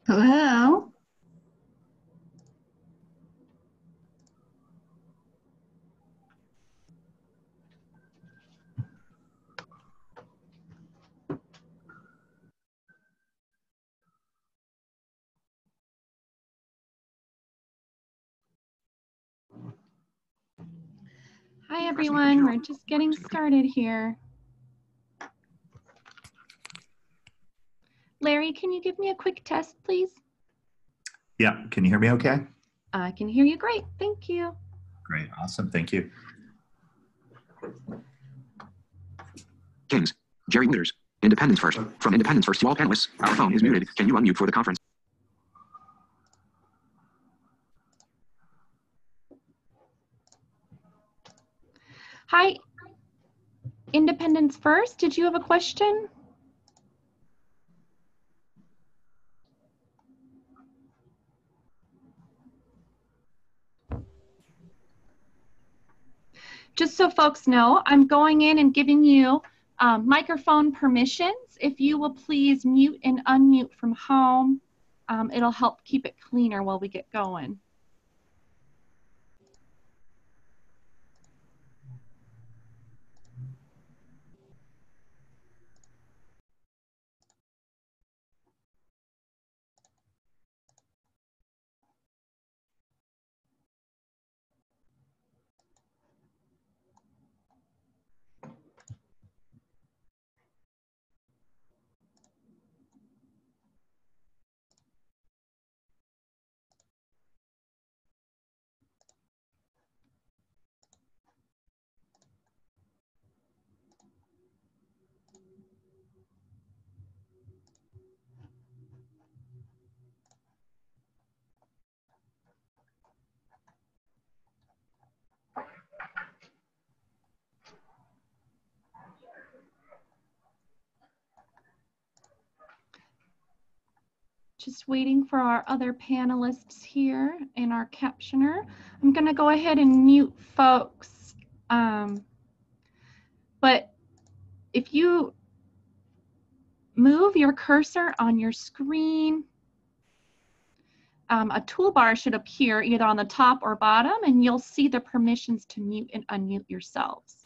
Hello. Hi, everyone. We're just getting started here. Larry, can you give me a quick test, please? Yeah, can you hear me okay? I can hear you great. Thank you. Great, awesome, thank you. Kings, Jerry Winters, Independence First. From Independence First to all panelists, our phone is muted. Can you unmute for the conference? Hi, Independence First. Did you have a question? Just so folks know, I'm going in and giving you microphone permissions. If you will please mute and unmute from home, it'll help keep it cleaner while we get going. Just waiting for our other panelists here and our captioner. I'm going to go ahead and mute folks. But if you move your cursor on your screen, a toolbar should appear either on the top or bottom, and you'll see the permissions to mute and unmute yourselves.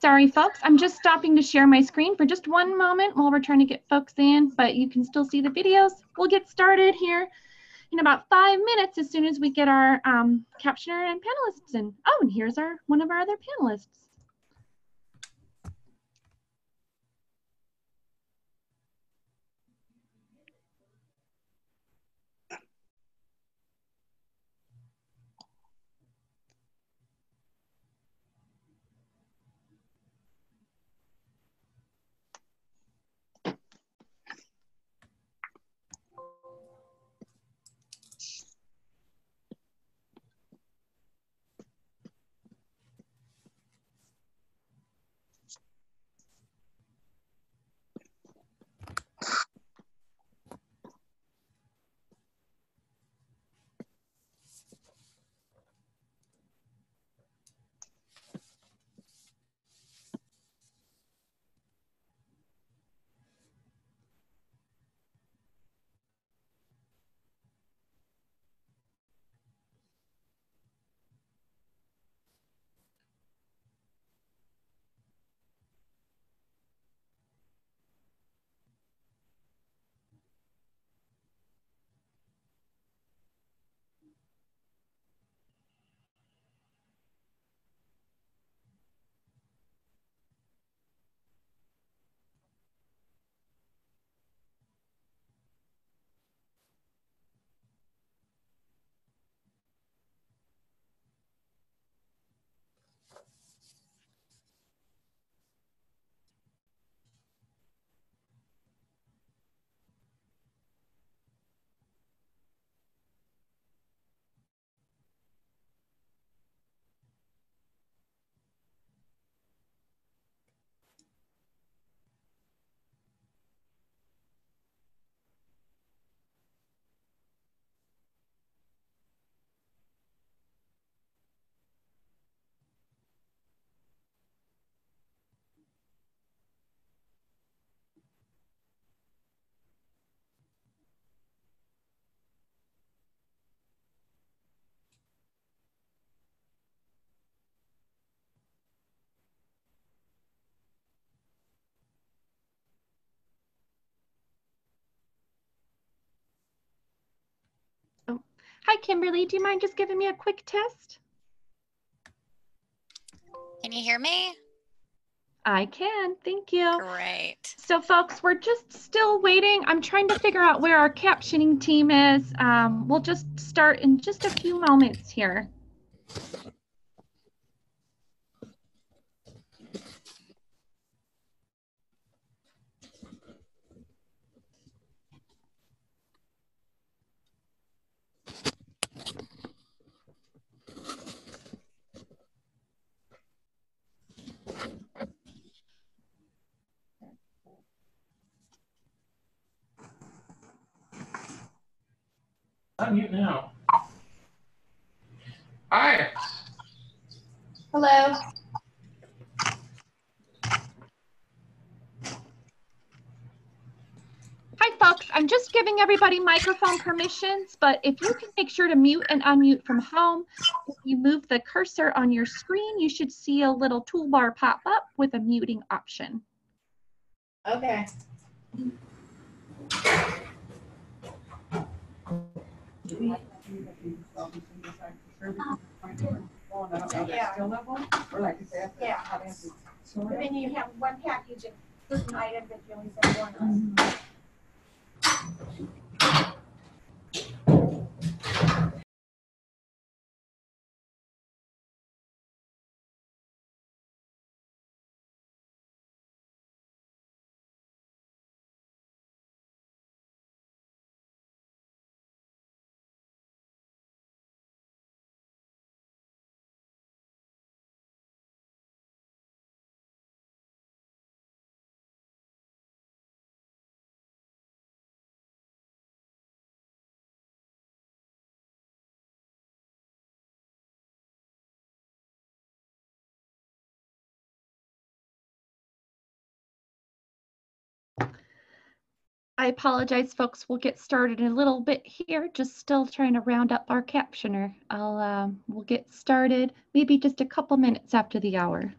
Sorry, folks. I'm just stopping to share my screen for just one moment while we're trying to get folks in, but you can still see the videos. We'll get started here in about 5 minutes as soon as we get our captioner and panelists in. Oh, and here's one of our other panelists. Oh. Hi, Kimberly. Do you mind just giving me a quick test? Can you hear me? I can. Thank you. Great. So, folks, we're just still waiting. I'm trying to figure out where our captioning team is. We'll just start in just a few moments here. Unmute now. Hi. Hello. Hi, folks. I'm just giving everybody microphone permissions, but if you can make sure to mute and unmute from home, if you move the cursor on your screen, you should see a little toolbar pop up with a muting option. Okay. Yeah. And then you have one package of certain items that you only send one of. I apologize, folks. We'll get started in a little bit here. Just still trying to round up our captioner. We'll get started maybe just a couple minutes after the hour.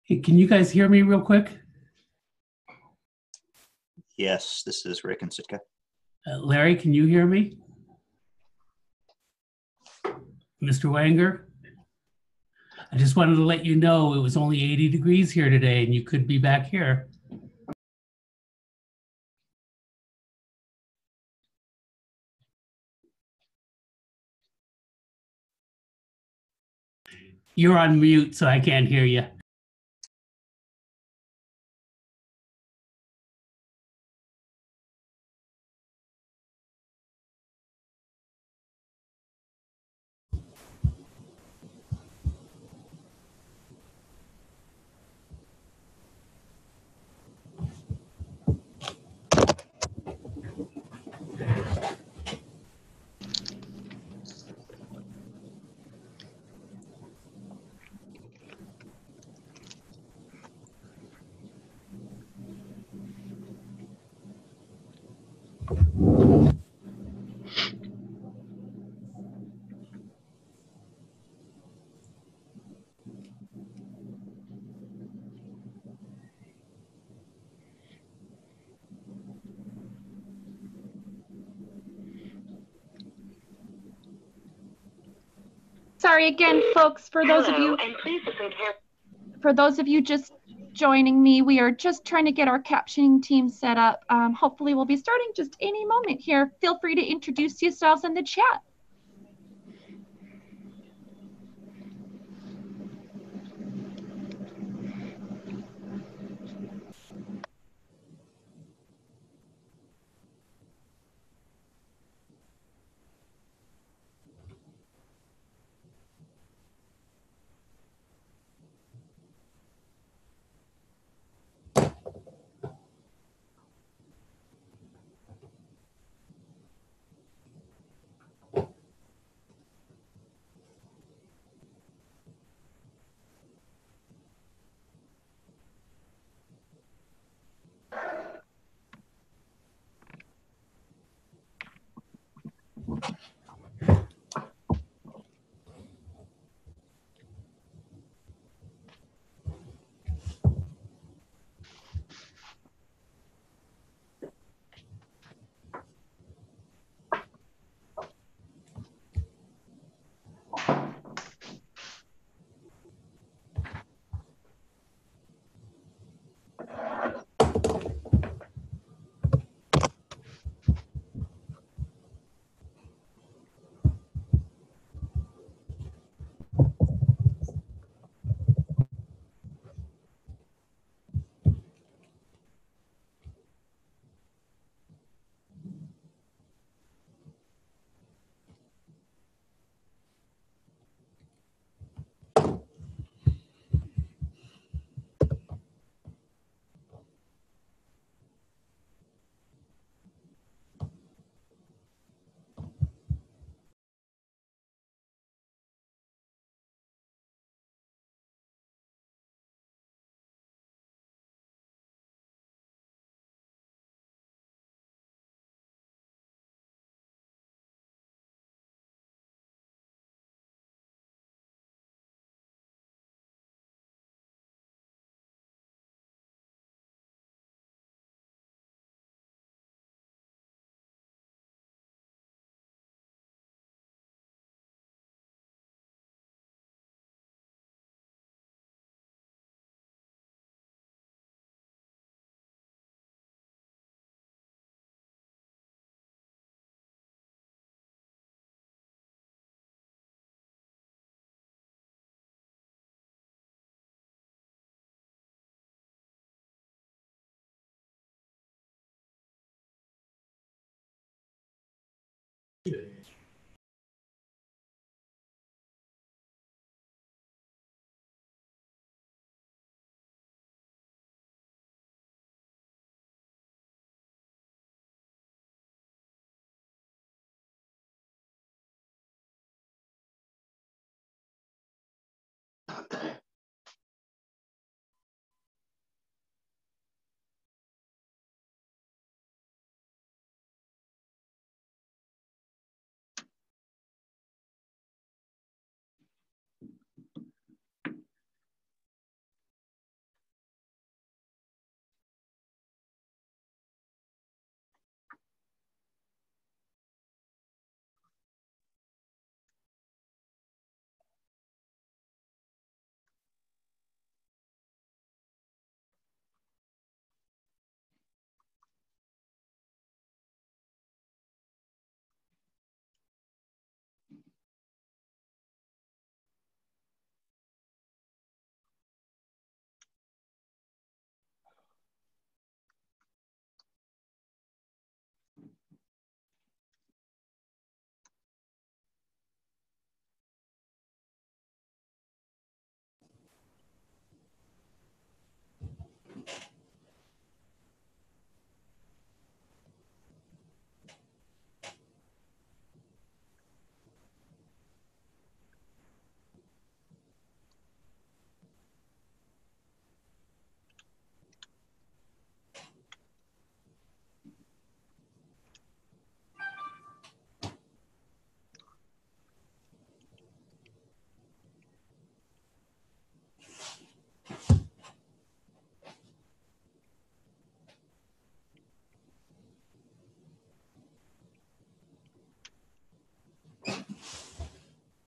Hey, can you guys hear me real quick? Yes, this is Rick and Sitka. Larry, can you hear me? Mr. Wanger? I just wanted to let you know it was only 80 degrees here today and you could be back here. You're on mute, so I can't hear you. Sorry again, folks, for those of you just joining me, we are just trying to get our captioning team set up. Hopefully we'll be starting just any moment here. Feel free to introduce yourselves in the chat.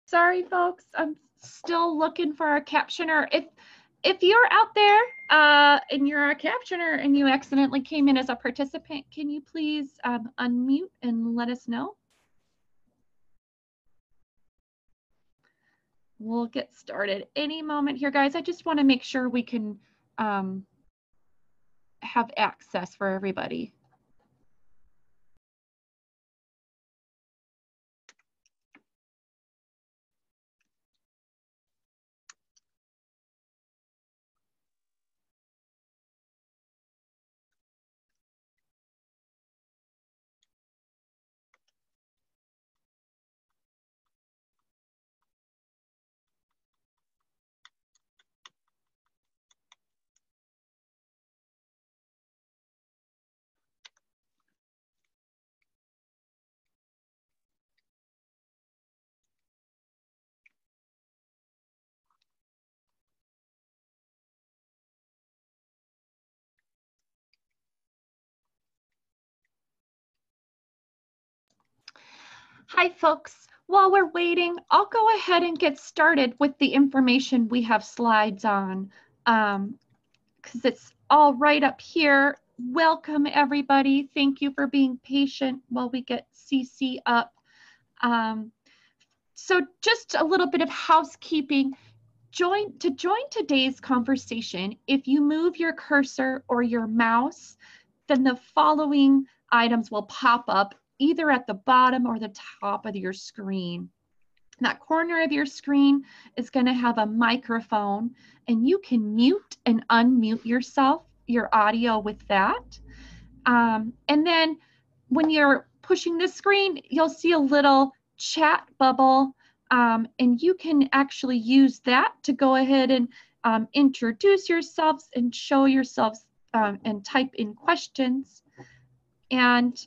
Sorry, folks. I'm still looking for a captioner. If you're out there and you're a captioner and you accidentally came in as a participant, can you please unmute and let us know? We'll get started any moment here, guys. I just want to make sure we can have access for everybody. Hi, folks. While we're waiting, I'll go ahead and get started with the information we have slides on because it's all right up here. Welcome, everybody. Thank you for being patient while we get CC up. So just a little bit of housekeeping. To join today's conversation, if you move your cursor or your mouse, then the following items will pop up either at the bottom or the top of your screen. That corner of your screen is going to have a microphone, and you can mute and unmute yourself, your audio with that. And then when you're pushing the screen, you'll see a little chat bubble, and you can actually use that to go ahead and introduce yourselves and show yourselves and type in questions. And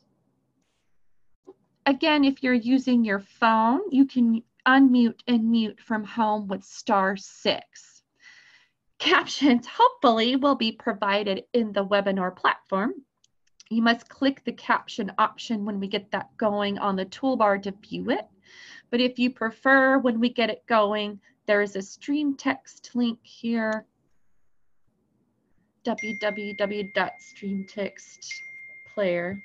again, if you're using your phone, you can unmute and mute from home with *6. Captions hopefully will be provided in the webinar platform. You must click the caption option when we get that going on the toolbar to view it. But if you prefer, when we get it going, there is a stream text link here, www.streamtextplayer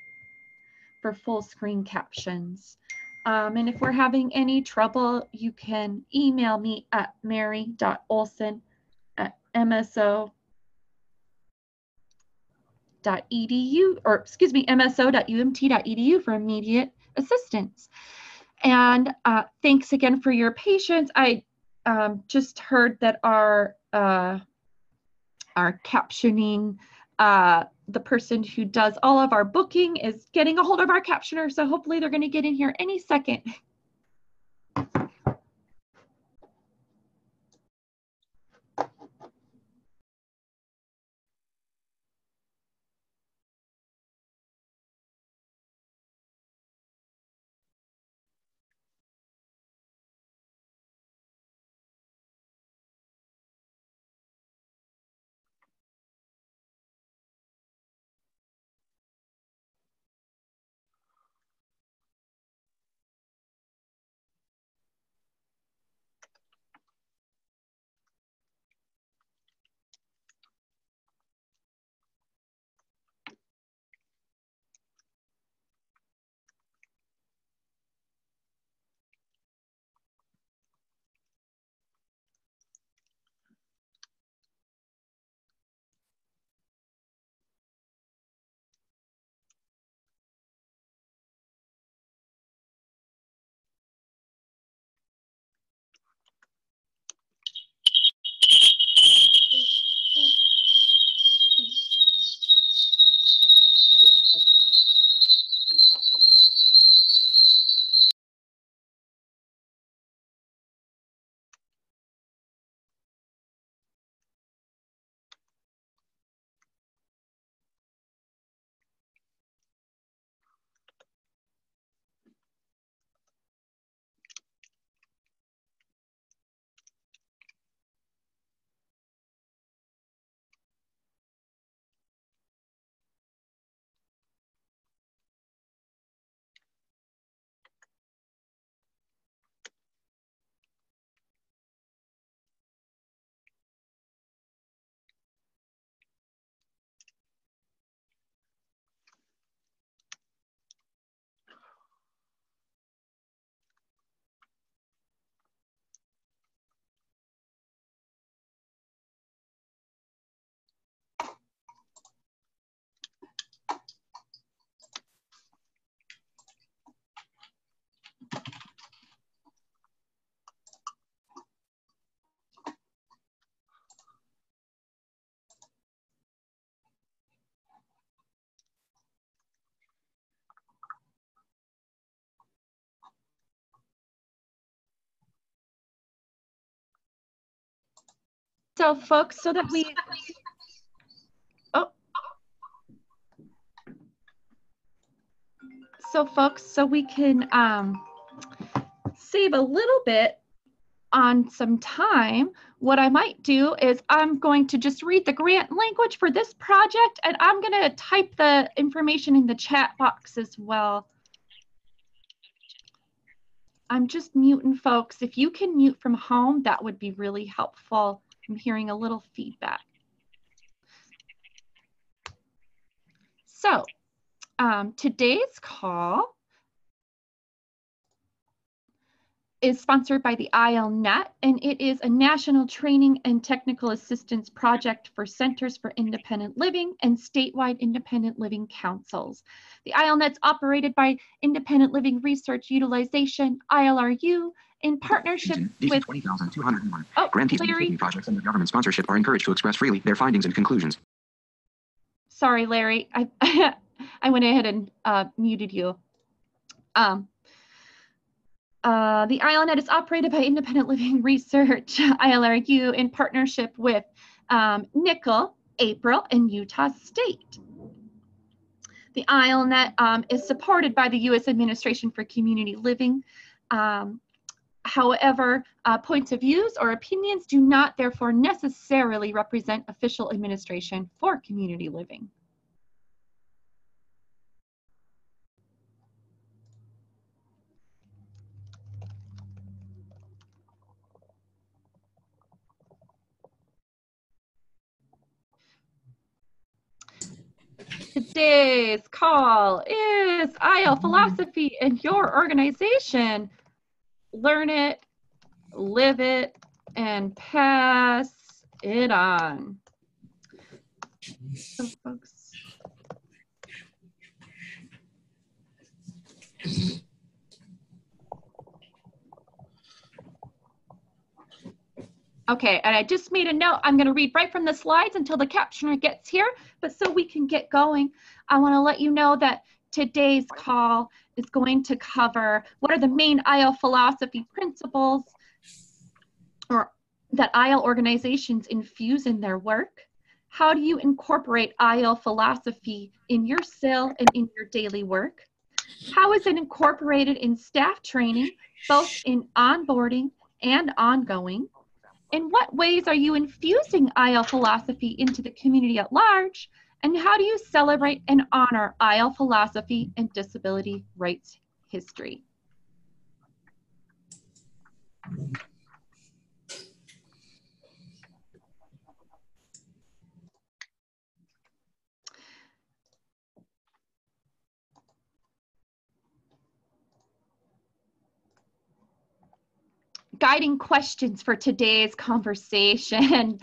for full screen captions. And if we're having any trouble, you can email me at mary.olson@mso.edu, or excuse me, mso.umt.edu for immediate assistance. And thanks again for your patience. I just heard that our captioning, the person who does all of our booking is getting a hold of our captioner, so hopefully they're going to get in here any second. So folks, so that we, so we can save a little bit on some time, what I might do is I'm going to just read the grant language for this project, and I'm going to type the information in the chat box as well. I'm just muting folks. If you can mute from home, that would be really helpful. I'm hearing a little feedback. So today's call is sponsored by the ILNet, and it is a national training and technical assistance project for Centers for Independent Living and statewide independent living councils. The ILNet is operated by Independent Living Research Utilization, ILRU, in partnership with 20,201. Oh, Grantees of Larry. the projects under government sponsorship are encouraged to express freely their findings and conclusions. Sorry, Larry, I went ahead and muted you. The ILNet is operated by Independent Living Research, ILRU, in partnership with Nickel, April, and Utah State. The ILNet is supported by the U.S. Administration for Community Living. However, points of views or opinions do not therefore necessarily represent official administration for community living. Today's call is IL Philosophy and your organization. Learn it, live it, and pass it on. So, folks. Okay, and I just made a note. I'm going to read right from the slides until the captioner gets here, but so we can get going, I want to let you know that today's call is going to cover what are the main IL philosophy principles or that IL organizations infuse in their work. How do you incorporate IL philosophy in your SIL and in your daily work? How is it incorporated in staff training, both in onboarding and ongoing? In what ways are you infusing IL philosophy into the community at large? And how do you celebrate and honor IL philosophy and disability rights history? Guiding questions for today's conversation.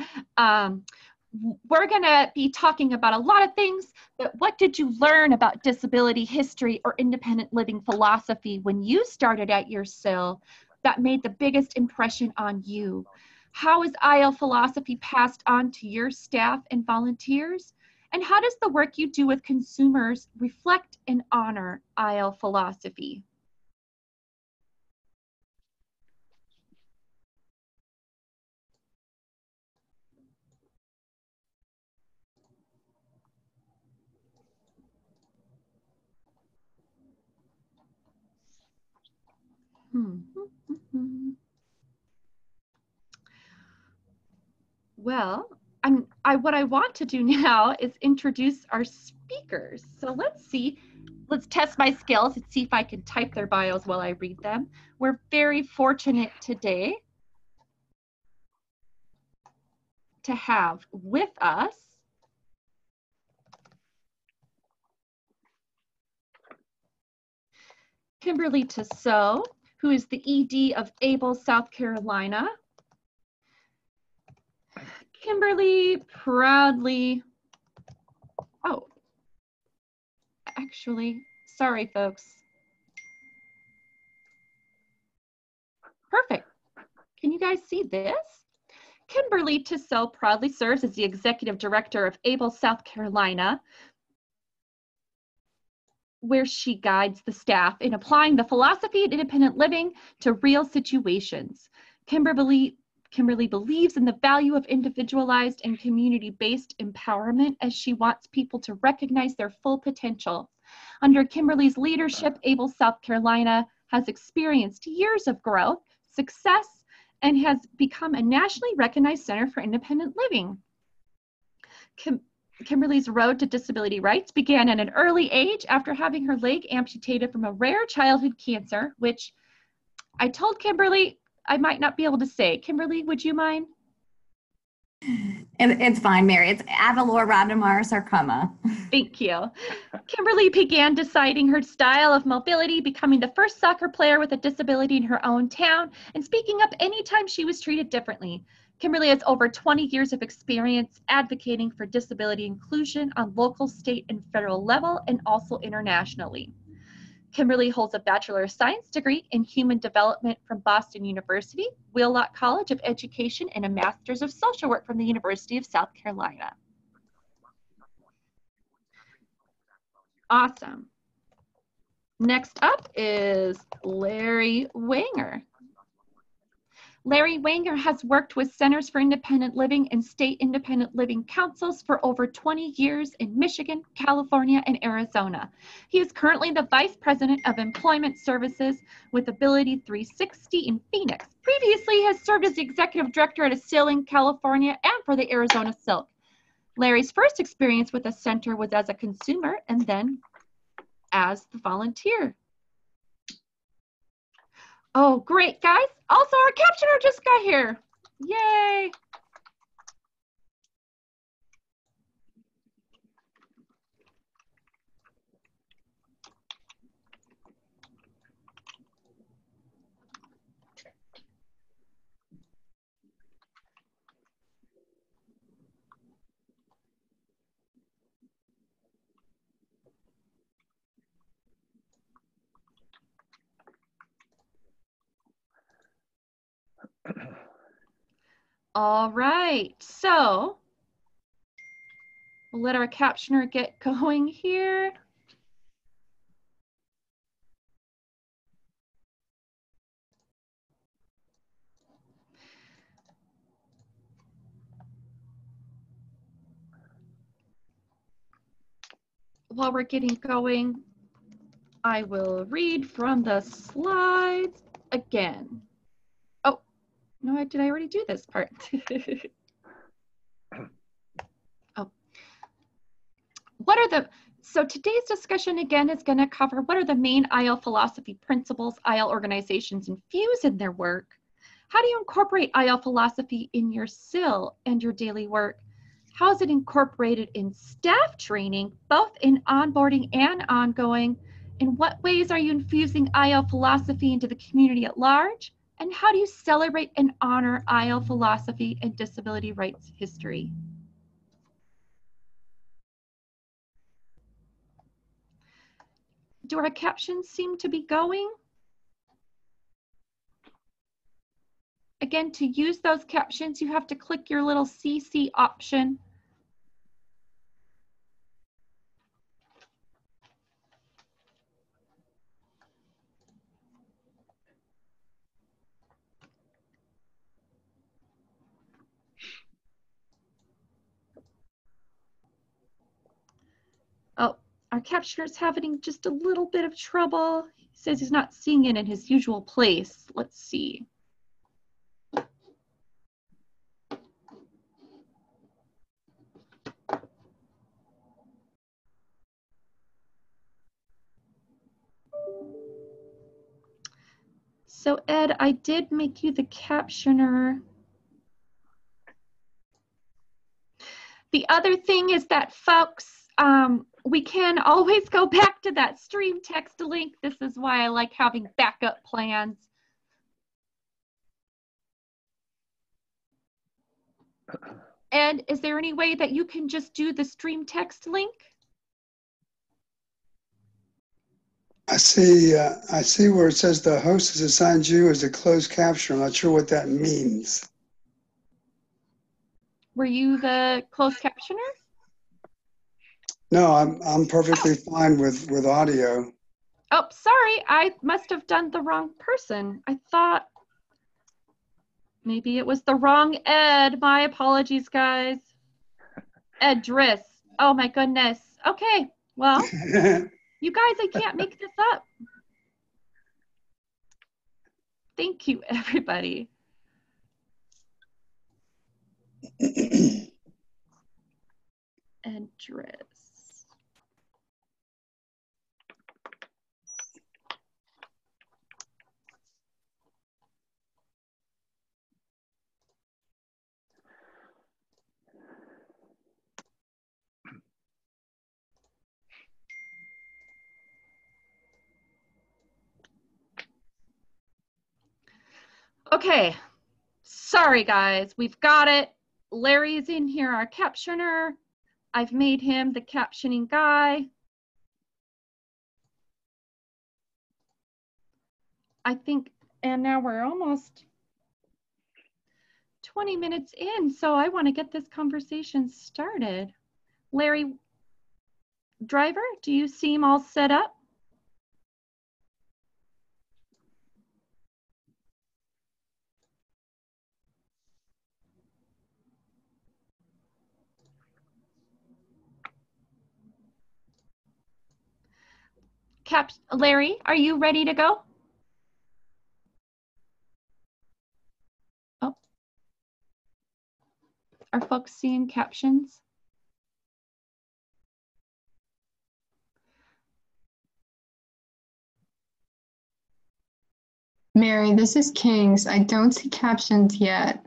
We're going to be talking about a lot of things, but what did you learn about disability history or independent living philosophy when you started at your SIL that made the biggest impression on you? How is IL philosophy passed on to your staff and volunteers? And how does the work you do with consumers reflect and honor IL philosophy? Well, what I want to do now is introduce our speakers. So let's see, let's test my skills and see if I can type their bios while I read them. We're very fortunate today to have with us Kimberly Tissot, who is the ED of Able, South Carolina. Kimberly proudly, oh, actually, sorry folks. Perfect. Can you guys see this? Kimberly Tissot proudly serves as the Executive Director of Able, South Carolina, where she guides the staff in applying the philosophy of independent living to real situations. Kimberly Kimberly believes in the value of individualized and community-based empowerment as she wants people to recognize their full potential. Under Kimberly's leadership, Able South Carolina has experienced years of growth, success, and has become a nationally recognized center for independent living. Kimberly's road to disability rights began at an early age after having her leg amputated from a rare childhood cancer, which I told Kimberly I might not be able to say. Kimberly, would you mind? It's fine, Mary. It's avalor sarcoma. Thank you. Kimberly began deciding her style of mobility, becoming the first soccer player with a disability in her own town, and speaking up anytime she was treated differently. Kimberly has over 20 years of experience advocating for disability inclusion on local, state, and federal level, and also internationally. Kimberly holds a Bachelor of Science degree in Human Development from Boston University, Wheelock College of Education, and a Master's of Social Work from the University of South Carolina. Awesome. Next up is Larry Wanger. Larry Wanger has worked with Centers for Independent Living and State Independent Living Councils for over 20 years in Michigan, California, and Arizona. He is currently the Vice President of Employment Services with Ability 360 in Phoenix. Previously, he has served as the Executive Director at ASIL in California and for the Arizona Silk. Larry's first experience with the center was as a consumer and then as the volunteer. Oh, great, guys. Also, our captioner just got here. Yay. All right, so we'll let our captioner get going here. While we're getting going, I will read from the slides again. Oh, no, did I already do this part? Oh. So today's discussion again is going to cover what are the main IL philosophy principles IL organizations infuse in their work. How do you incorporate IL philosophy in your SIL and your daily work? How is it incorporated in staff training, both in onboarding and ongoing? In what ways are you infusing IL philosophy into the community at large? And how do you celebrate and honor IL philosophy and disability rights history? Do our captions seem to be going? Again, to use those captions, you have to click your little CC option. Oh, our captioner's having just a little bit of trouble. He says he's not seeing it in his usual place. Let's see. So Ed, I did make you the captioner. The other thing is that, folks, we can always go back to that stream text link. This is why I like having backup plans. Ed, is there any way that you can just do the stream text link? I see where it says the host has assigned you as a closed captioner. I'm not sure what that means. Were you the closed captioner? No, I'm perfectly fine with audio. Oh, sorry, I must have done the wrong person. I thought Maybe it was the wrong Ed. My apologies, guys. Edris. Oh my goodness. Okay, well, you guys, I can't make this up. Thank you, everybody. Edris. Okay, sorry guys, we've got it. Larry's in here, our captioner. I've made him the captioning guy. I think, and now we're almost 20 minutes in, so I want to get this conversation started. Larry, driver, do you seem all set up? Larry, are you ready to go? Oh, are folks seeing captions? Mary, this is Kings. I don't see captions yet.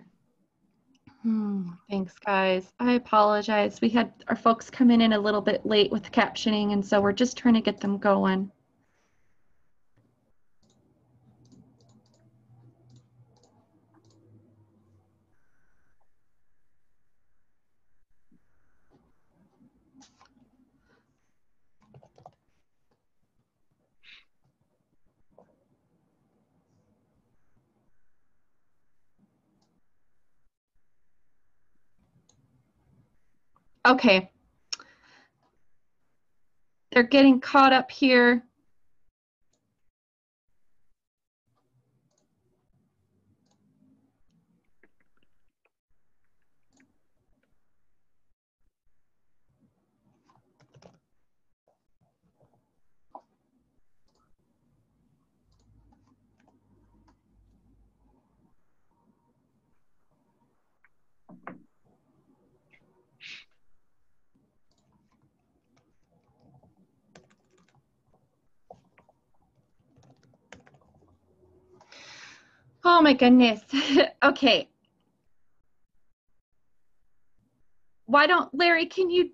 Thanks, guys. I apologize. We had our folks come in a little bit late with captioning, and so we're just trying to get them going. Okay. They're getting caught up here. Oh my goodness. Okay. Why don't, Larry, can you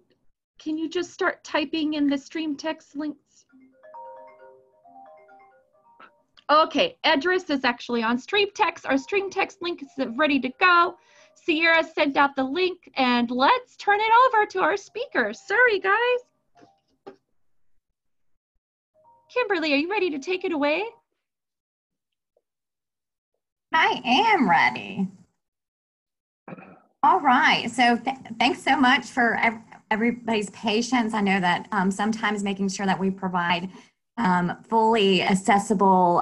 just start typing in the stream text links? Okay, Edris is actually on stream text. Our stream text link is ready to go. Sierra sent out the link, and let's turn it over to our speakers. Sorry, guys. Kimberly, are you ready to take it away? I am ready. All right, so thanks so much for everybody's patience. I know that sometimes making sure that we provide fully accessible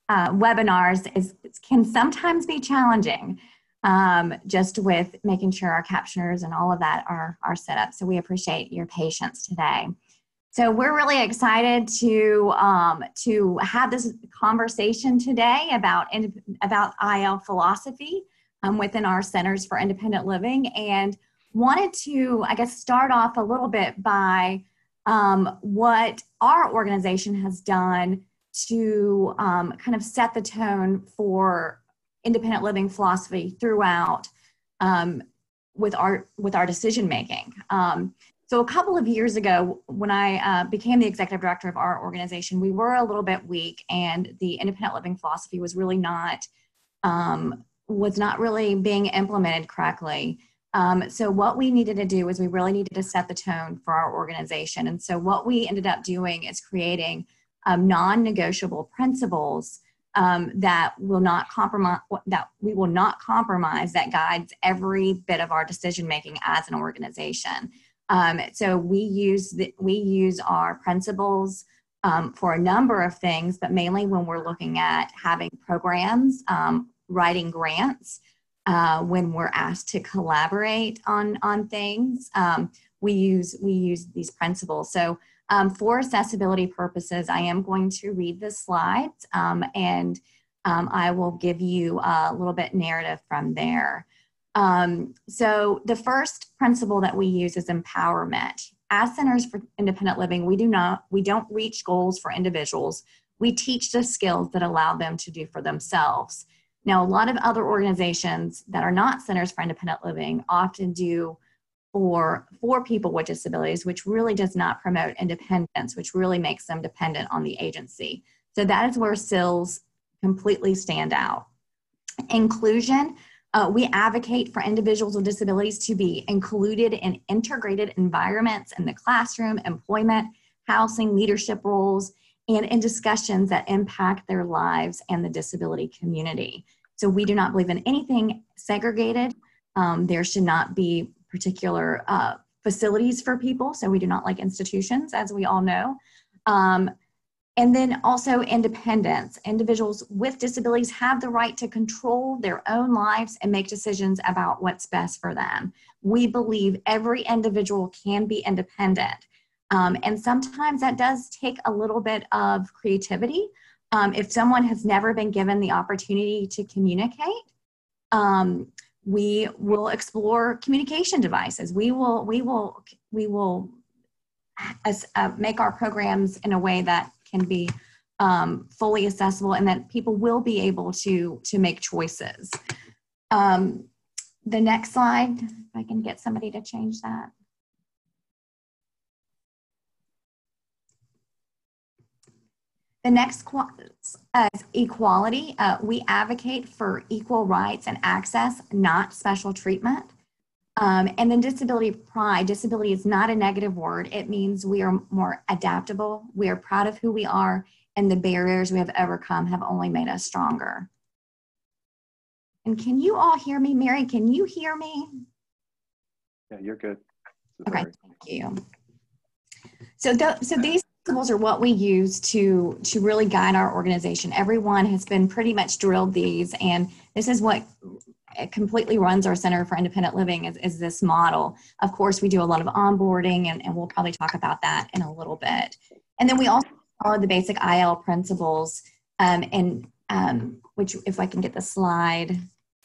webinars can sometimes be challenging, just with making sure our captioners and all of that are set up. So we appreciate your patience today. So we're really excited to have this conversation today about IL philosophy within our Centers for Independent Living, and wanted to, I guess, start off a little bit by what our organization has done to kind of set the tone for independent living philosophy throughout with our decision making. So a couple of years ago, when I became the executive director of our organization, we were a little bit weak, and the independent living philosophy was really not really being implemented correctly. So what we needed to do is we really needed to set the tone for our organization. And so what we ended up doing is creating non-negotiable principles that we will not compromise, that guides every bit of our decision making as an organization. So we use our principles for a number of things, but mainly when we're looking at having programs writing grants, when we're asked to collaborate on things, we use these principles. So for accessibility purposes, I am going to read the slides, and I will give you a little bit narrative from there. So the first principle that we use is empowerment. As Centers for Independent Living, we don't reach goals for individuals. We teach the skills that allow them to do for themselves. Now, a lot of other organizations that are not Centers for Independent Living often do for people with disabilities, which really does not promote independence, which really makes them dependent on the agency. So that is where CILs completely stand out. Inclusion. We advocate for individuals with disabilities to be included in integrated environments in the classroom, employment, housing, leadership roles, and in discussions that impact their lives and the disability community. So we do not believe in anything segregated. There should not be particular facilities for people, so we do not like institutions, as we all know. And then also independence. Individuals with disabilities have the right to control their own lives and make decisions about what's best for them. We believe every individual can be independent. And sometimes that does take a little bit of creativity. If someone has never been given the opportunity to communicate, we will explore communication devices. We will make our programs in a way that can be fully accessible and that people will be able to make choices. The next slide, if I can get somebody to change that. The next is equality. We advocate for equal rights and access, not special treatment. And then disability pride. Disability is not a negative word. It means we are more adaptable. We are proud of who we are, and the barriers we have overcome have only made us stronger. And can you all hear me? Mary, can you hear me? Yeah, you're good. Okay, thank you. So these principles are what we use to really guide our organization. Everyone has been pretty much drilled these, and this is what it completely runs our Center for Independent Living is this model. Of course, we do a lot of onboarding, and we'll probably talk about that in a little bit. And then we also follow the basic IL principles, which, if I can get the slide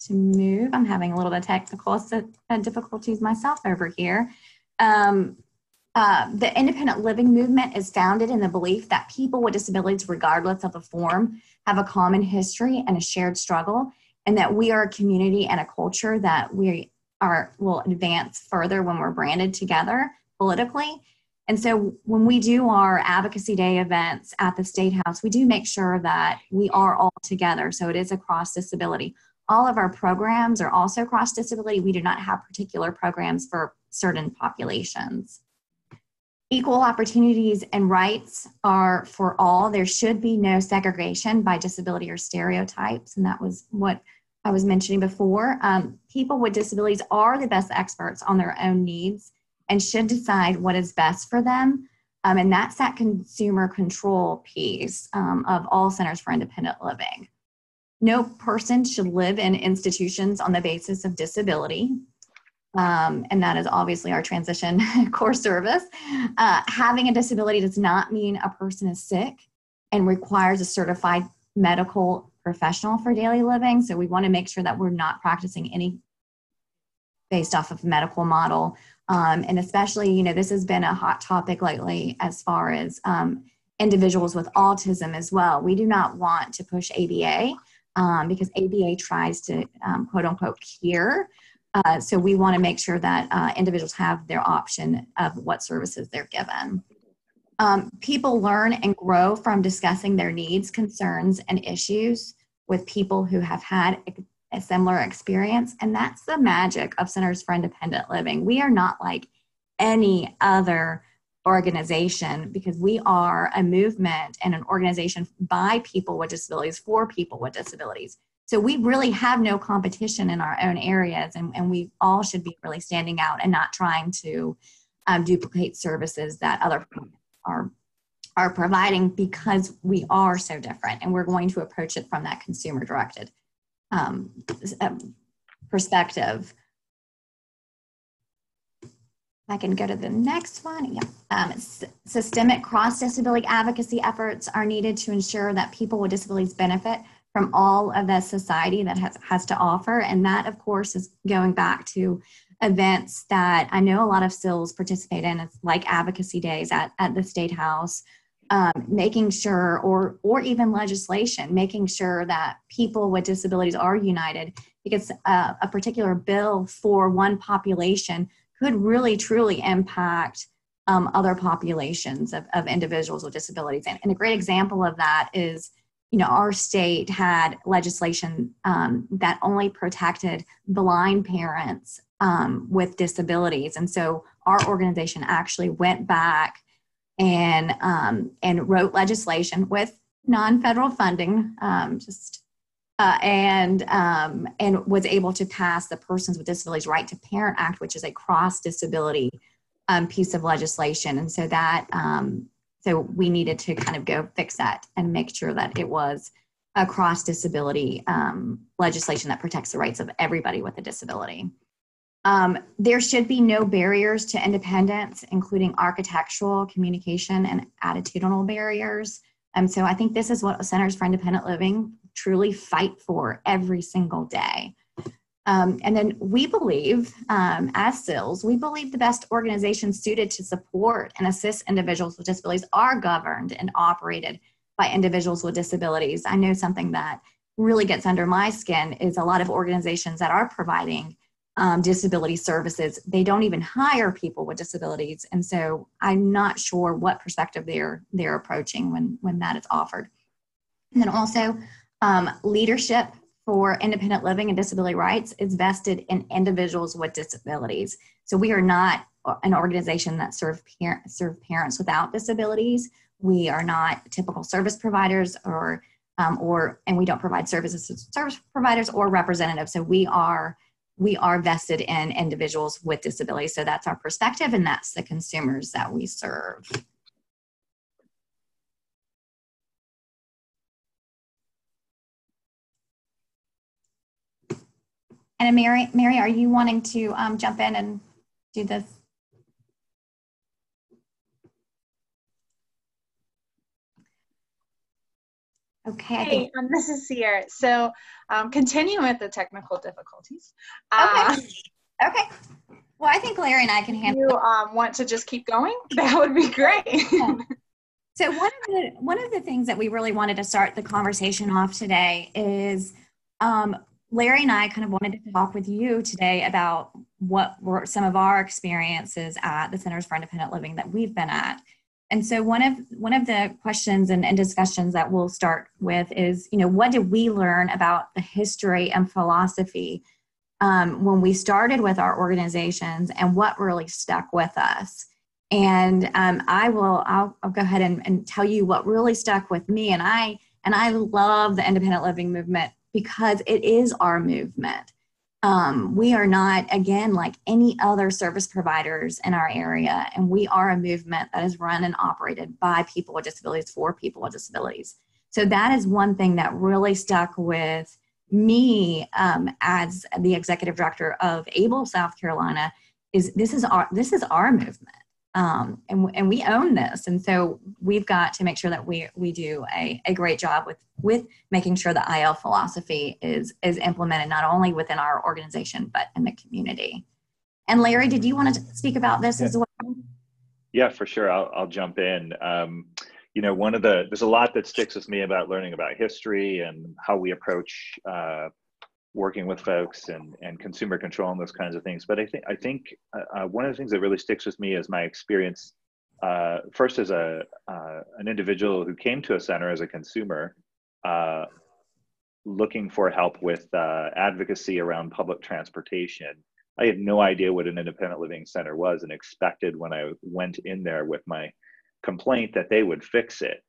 to move, I'm having a little bit of technical difficulties myself over here. The independent living movement is founded in the belief that people with disabilities, regardless of the form, have a common history and a shared struggle, and that we are a community and a culture that will advance further when we're branded together politically. And so when we do our Advocacy Day events at the State House, we do make sure that we are all together. So it is across disability. All of our programs are also cross disability. We do not have particular programs for certain populations. Equal opportunities and rights are for all. There should be no segregation by disability or stereotypes, and that was what I was mentioning before. People with disabilities are the best experts on their own needs and should decide what is best for them. And that's that consumer control piece of all Centers for Independent Living. No person should live in institutions on the basis of disability. And that is obviously our transition core service. Having a disability does not mean a person is sick and requires a certified medical professional for daily living. So we want to make sure that we're not practicing any based off of medical model. And especially, this has been a hot topic lately as far as individuals with autism as well. We do not want to push ABA because ABA tries to quote unquote cure. So we want to make sure that individuals have their option of what services they're given. People learn and grow from discussing their needs, concerns, and issues with people who have had a similar experience. And that's the magic of Centers for Independent Living. We are not like any other organization because we are a movement and an organization by people with disabilities for people with disabilities. So we really have no competition in our own areas, and we all should be really standing out and not trying to duplicate services that other people are providing because we are so different, and we're going to approach it from that consumer-directed perspective. I can go to the next one. Yeah. Systemic cross-disability advocacy efforts are needed to ensure that people with disabilities benefit from all of the society that has to offer. And that, of course, is going back to events that I know a lot of SILs participate in, like advocacy days at the State House, making sure, or even legislation, making sure that people with disabilities are united, because a particular bill for one population could really truly impact other populations of individuals with disabilities. And a great example of that is, our state had legislation that only protected blind parents with disabilities. And so our organization actually went back and wrote legislation with non-federal funding, and was able to pass the Persons with Disabilities Right to Parent Act, which is a cross-disability piece of legislation. And so that, so we needed to kind of go fix that and make sure that it was a cross-disability legislation that protects the rights of everybody with a disability. There should be no barriers to independence, including architectural, communication, and attitudinal barriers. So I think this is what Centers for Independent Living truly fight for every single day. And then we believe, as SILs, we believe the best organizations suited to support and assist individuals with disabilities are governed and operated by individuals with disabilities. I know something that really gets under my skin is a lot of organizations that are providing disability services, they don't even hire people with disabilities. And so I'm not sure what perspective they're approaching when that is offered. And then also leadership for independent living and disability rights is vested in individuals with disabilities. So we are not an organization that serve parents without disabilities. We are not typical service providers and we don't provide services to service providers or representatives. So we are vested in individuals with disabilities. So that's our perspective, and that's the consumers that we serve. And Mary, are you wanting to jump in and do this? Okay. Hey, this is Sierra. So continuing with the technical difficulties. Okay. Well, I think Larry and I can handle it. You want to just keep going? That would be great. Yeah. So one of the things that we really wanted to start the conversation off today is Larry and I kind of wanted to talk with you today about what were some of our experiences at the Centers for Independent Living that we've been at. And so one of the questions and discussions that we'll start with is, what did we learn about the history and philosophy when we started with our organizations, and what really stuck with us? And I'll go ahead and tell you what really stuck with me. And I love the independent living movement because it is our movement. We are not, again, like any other service providers in our area, and we are a movement that is run and operated by people with disabilities for people with disabilities. So that is one thing that really stuck with me as the executive director of ABLE South Carolina. Is this is our movement. And we own this. And so we've got to make sure that we do a great job with making sure the IL philosophy is implemented not only within our organization, but in the community. And Larry, did you want to speak about this as well? Yeah, for sure. I'll jump in. There's a lot that sticks with me about learning about history and how we approach working with folks and consumer control and those kinds of things. But I think one of the things that really sticks with me is my experience first as an individual who came to a center as a consumer, looking for help with advocacy around public transportation. I had no idea what an independent living center was, and expected when I went in there with my complaint that they would fix it.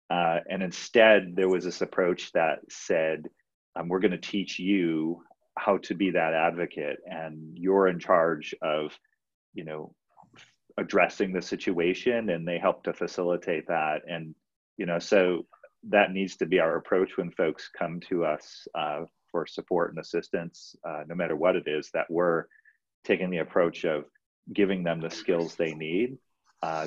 And instead, there was this approach that said, we're going to teach you how to be that advocate, and you're in charge of, addressing the situation, and they help to facilitate that. And, so that needs to be our approach when folks come to us for support and assistance, no matter what it is, that we're taking the approach of giving them the skills they need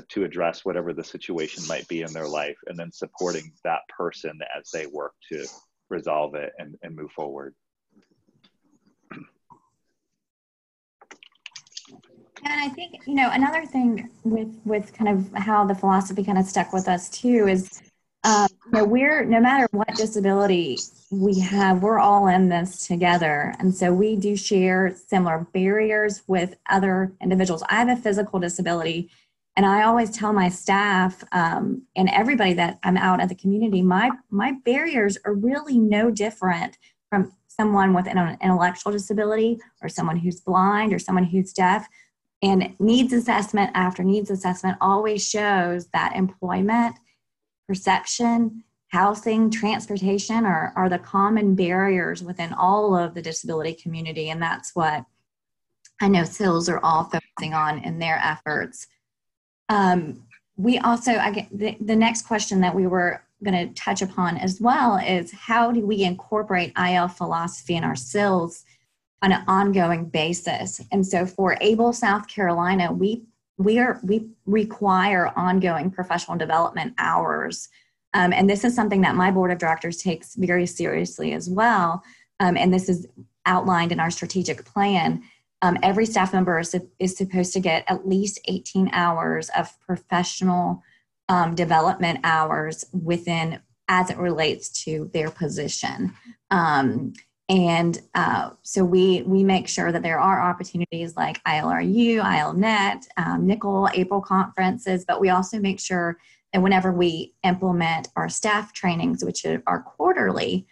to address whatever the situation might be in their life, and then supporting that person as they work to resolve it and move forward. And I think, you know, another thing with kind of how the philosophy kind of stuck with us too is, you know, no matter what disability we have, we're all in this together. And so we do share similar barriers with other individuals. I have a physical disability, and I always tell my staff and everybody that I'm out at the community, my barriers are really no different from someone with an intellectual disability or someone who's blind or someone who's deaf. And needs assessment after needs assessment always shows that employment, perception, housing, transportation are the common barriers within all of the disability community. And that's what I know SILS are all focusing on in their efforts. We also, the next question that we were going to touch upon as well is, how do we incorporate IL philosophy in our SILS on an ongoing basis? And so for ABLE South Carolina, we require ongoing professional development hours. And this is something that my board of directors takes very seriously as well. And this is outlined in our strategic plan. Every staff member is supposed to get at least 18 hours of professional development hours within, as it relates to their position. So we make sure that there are opportunities like ILRU, ILNet, NICL, April conferences, but we also make sure that whenever we implement our staff trainings, which are quarterly,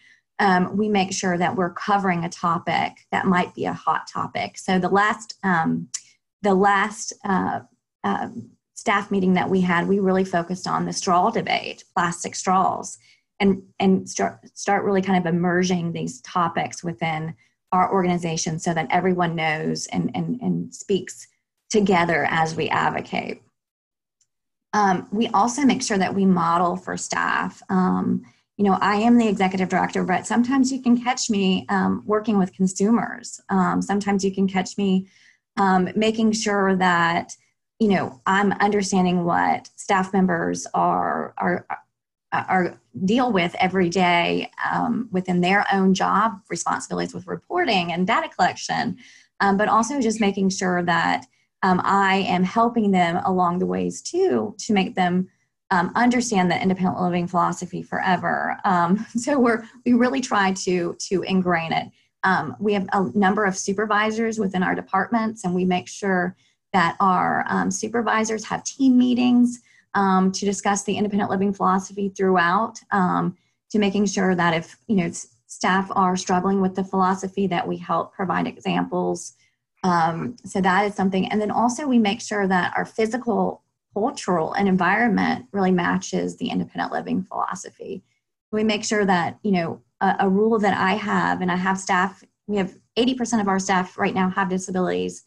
we make sure that we're covering a topic that might be a hot topic. So the last staff meeting that we had, we really focused on the straw debate, plastic straws, and start really kind of immersing these topics within our organization so that everyone knows and speaks together as we advocate. We also make sure that we model for staff. You know, I am the executive director, but sometimes you can catch me working with consumers. Sometimes you can catch me making sure that, you know, I'm understanding what staff members are deal with every day within their own job responsibilities with reporting and data collection, but also just making sure that I am helping them along the ways too, to make them understand the independent living philosophy forever. So we really try to ingrain it. We have a number of supervisors within our departments, and we make sure that our supervisors have team meetings to discuss the independent living philosophy throughout, to making sure that if, you know, staff are struggling with the philosophy, that we help provide examples. So that is something. And then also we make sure that our physical, cultural, and environment really matches the independent living philosophy. We make sure that, you know, a rule that I have, and I have staff, we have 80% of our staff right now have disabilities.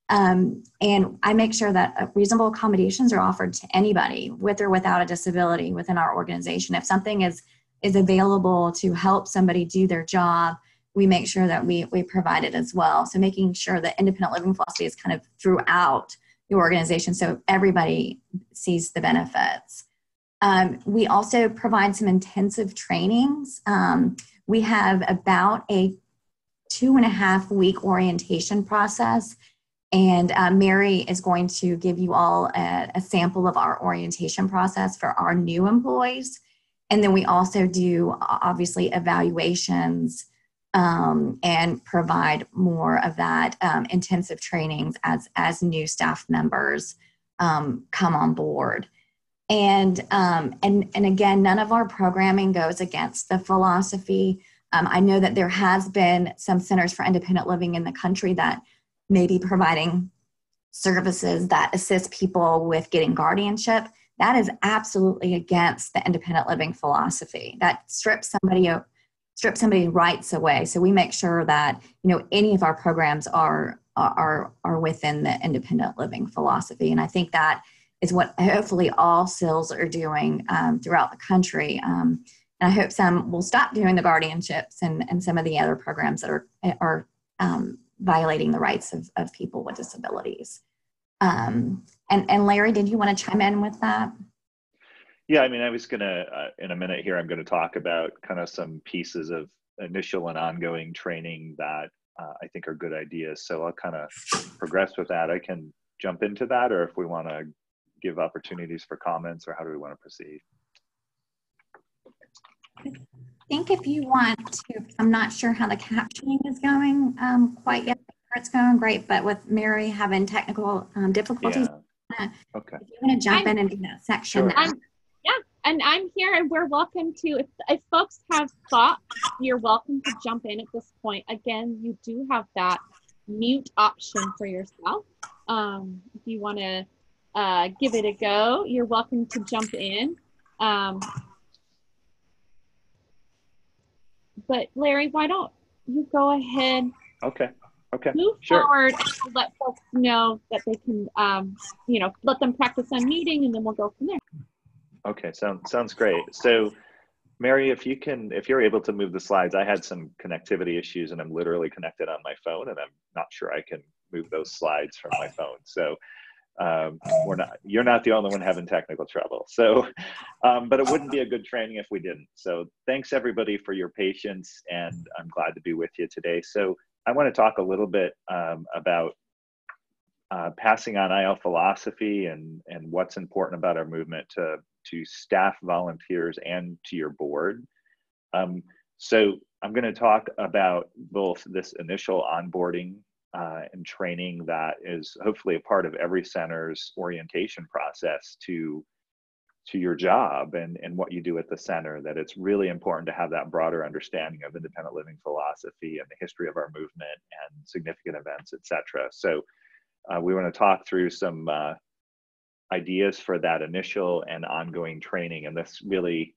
And I make sure that reasonable accommodations are offered to anybody with or without a disability within our organization. If something is available to help somebody do their job, we make sure that we provide it as well. So making sure that independent living philosophy is kind of throughout the organization so everybody sees the benefits. We also provide some intensive trainings. We have about a 2.5 week orientation process. And Mary is going to give you all a sample of our orientation process for our new employees. And then we also do, obviously, evaluations and provide more of that intensive trainings as new staff members come on board. And again, none of our programming goes against the philosophy. I know that there has been some centers for independent living in the country that may be providing services that assist people with getting guardianship. That is absolutely against the independent living philosophy. That strips somebody's rights away. So we make sure that, you know, any of our programs are within the independent living philosophy. And I think that is what hopefully all SILs are doing throughout the country. And I hope some will stop doing the guardianships and some of the other programs that are violating the rights of people with disabilities. And Larry, did you want to chime in with that? Yeah, I mean, I was gonna, in a minute here, I'm gonna talk about kind of some pieces of initial and ongoing training that I think are good ideas. So I'll kind of progress with that. I can jump into that, or if we want to give opportunities for comments, or how do we want to proceed? I think if you want to, I'm not sure how the captioning is going quite yet. It's going great, but with Mary having technical difficulties, Yeah. Okay. if you want to jump in and do that section. Sure. Yeah, and I'm here, and we're welcome to, if folks have thoughts, you're welcome to jump in at this point. Again, you do have that mute option for yourself. If you want to give it a go, you're welcome to jump in. But Larry, why don't you go ahead? Okay. Okay. Move Sure. forward and let folks know that they can, let them practice on meeting, and then we'll go from there. Okay, sounds great. So Mary, if you're able to move the slides, I had some connectivity issues and I'm literally connected on my phone and I'm not sure I can move those slides from my phone. So you're not the only one having technical trouble. So, but it wouldn't be a good training if we didn't. So thanks everybody for your patience, and I'm glad to be with you today. So I want to talk a little bit about passing on IL philosophy and what's important about our movement to staff, volunteers, and to your board. So I'm going to talk about both this initial onboarding and training that is hopefully a part of every center's orientation process to your job and what you do at the center, that it's really important to have that broader understanding of independent living philosophy and the history of our movement and significant events, etc. So we want to talk through some ideas for that initial and ongoing training, and this really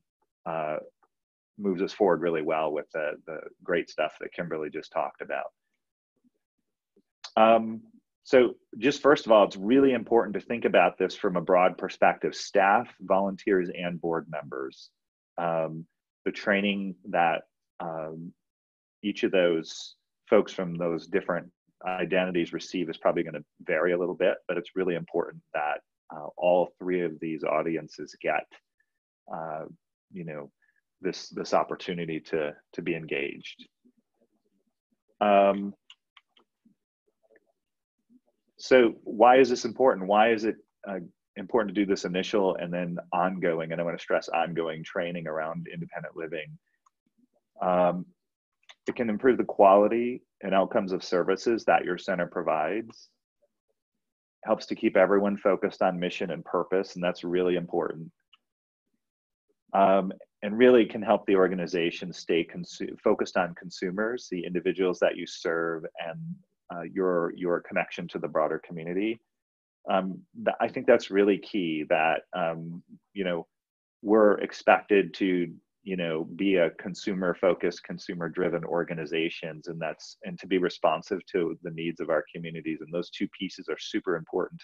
moves us forward really well with the great stuff that Kimberly just talked about. So just first of all, it's really important to think about this from a broad perspective: staff, volunteers, and board members. The training that each of those folks from those different identities receive is probably going to vary a little bit, but it's really important that all three of these audiences get, this opportunity to be engaged. So why is this important? Why is it important to do this initial and then ongoing? And I want to stress ongoing training around independent living. It can improve the quality and outcomes of services that your center provides. Helps to keep everyone focused on mission and purpose, and that's really important. And really can help the organization stay focused on consumers, the individuals that you serve, and your connection to the broader community. I think that's really key, that we're expected to be a consumer-focused, consumer-driven organizations, and to be responsive to the needs of our communities. And those two pieces are super important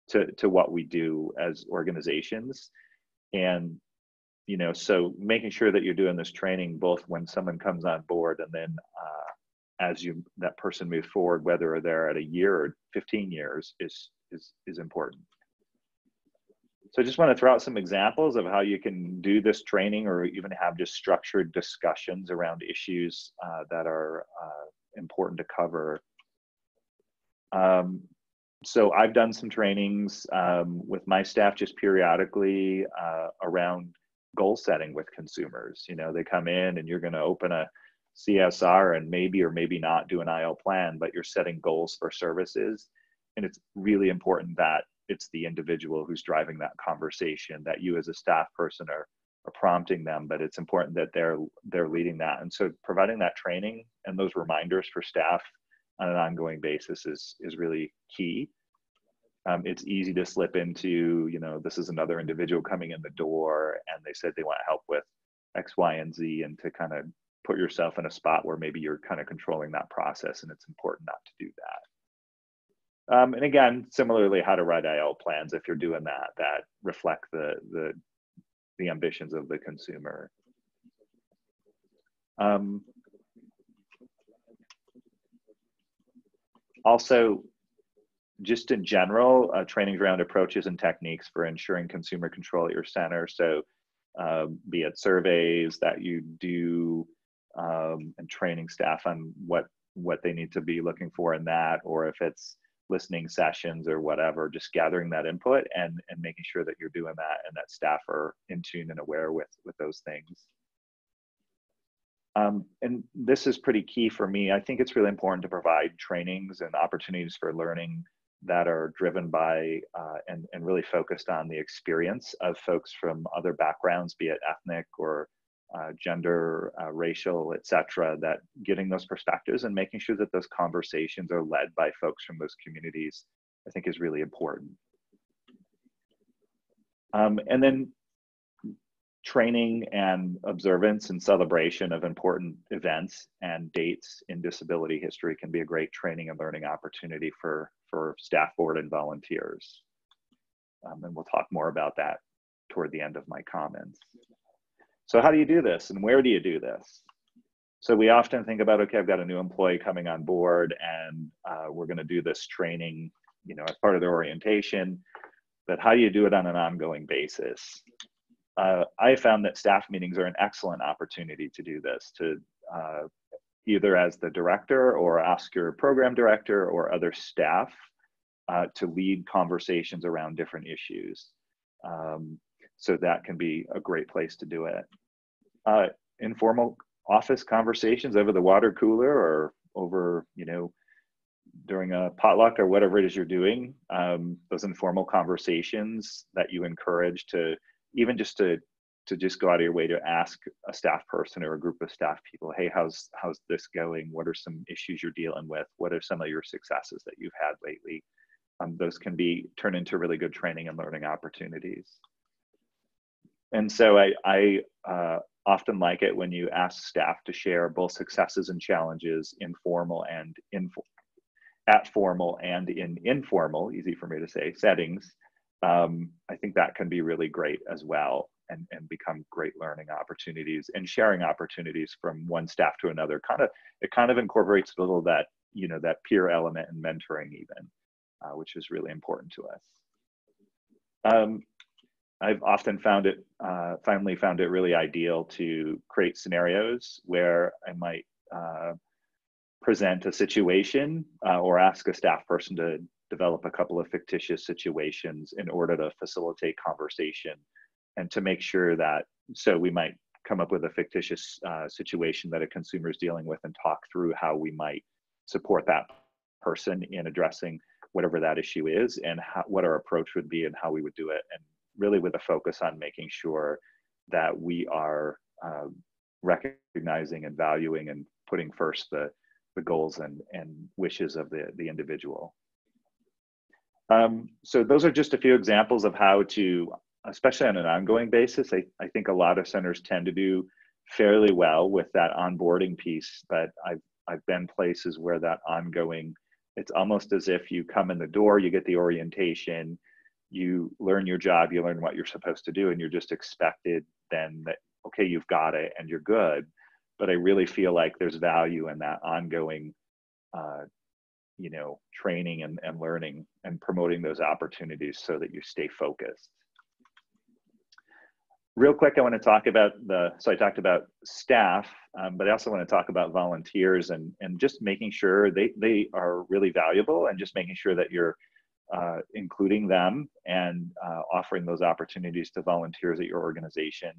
to what we do as organizations. And so making sure that you're doing this training both when someone comes on board and then as that person moves forward, whether they're at a year or 15 years, is important. So I just want to throw out some examples of how you can do this training, or even have just structured discussions around issues that are important to cover. So I've done some trainings with my staff just periodically around goal setting with consumers. They come in and you're going to open a CSR and maybe or maybe not do an IL plan, but you're setting goals for services. And it's really important that it's the individual who's driving that conversation, that you as a staff person are prompting them, but it's important that they're leading that. And so providing that training and those reminders for staff on an ongoing basis is really key. It's easy to slip into, this is another individual coming in the door and they said they want help with X, Y, and Z, and to kind of put yourself in a spot where maybe you're kind of controlling that process, and it's important not to do that. And again, similarly, how to write IL plans if you're doing that reflect the ambitions of the consumer. Also, just in general, trainings around approaches and techniques for ensuring consumer control at your center. So be it surveys that you do and training staff on what they need to be looking for in that, or if it's listening sessions or whatever, just gathering that input and making sure that you're doing that and that staff are in tune and aware with those things. And this is pretty key for me. I think it's really important to provide trainings and opportunities for learning that are driven by and really focused on the experience of folks from other backgrounds, be it ethnic or gender, racial, etc. That getting those perspectives and making sure that those conversations are led by folks from those communities, I think is really important. And then training and observance and celebration of important events and dates in disability history can be a great training and learning opportunity for staff, board, and volunteers. And we'll talk more about that toward the end of my comments. So how do you do this and where do you do this? So we often think about, okay, I've got a new employee coming on board and we're gonna do this training, you know, as part of their orientation, but how do you do it on an ongoing basis? I found that staff meetings are an excellent opportunity to do this, to either as the director or ask your program director or other staff to lead conversations around different issues. So that can be a great place to do it. Informal office conversations over the water cooler or over, you know, during a potluck or whatever it is you're doing, those informal conversations that you encourage to even just to just go out of your way to ask a staff person or a group of staff people, hey, how's this going? What are some issues you're dealing with? What are some of your successes that you've had lately? Those can be turned into really good training and learning opportunities. And so I often like it when you ask staff to share both successes and challenges in formal and at formal and in informal, easy for me to say, settings. I think that can be really great as well and become great learning opportunities and sharing opportunities from one staff to another. It kind of incorporates a little that, you know, that peer element and mentoring even, which is really important to us. I've often finally found it really ideal to create scenarios where I might present a situation or ask a staff person to develop a couple of fictitious situations in order to facilitate conversation and to make sure that, so we might come up with a fictitious situation that a consumer is dealing with and talk through how we might support that person in addressing whatever that issue is and what our approach would be and how we would do it. And really with a focus on making sure that we are recognizing and valuing and putting first the goals and wishes of the individual. So those are just a few examples of how to, especially on an ongoing basis, I think a lot of centers tend to do fairly well with that onboarding piece, but I've been places where that ongoing, it's almost as if you come in the door, you get the orientation, you learn your job, you learn what you're supposed to do, and you're just expected then that, okay, you've got it and you're good. But I really feel like there's value in that ongoing you know, training and learning and promoting those opportunities so that you stay focused. Real quick, I want to talk about so I talked about staff, but I also want to talk about volunteers and just making sure they are really valuable and just making sure that you're including them and offering those opportunities to volunteers at your organization.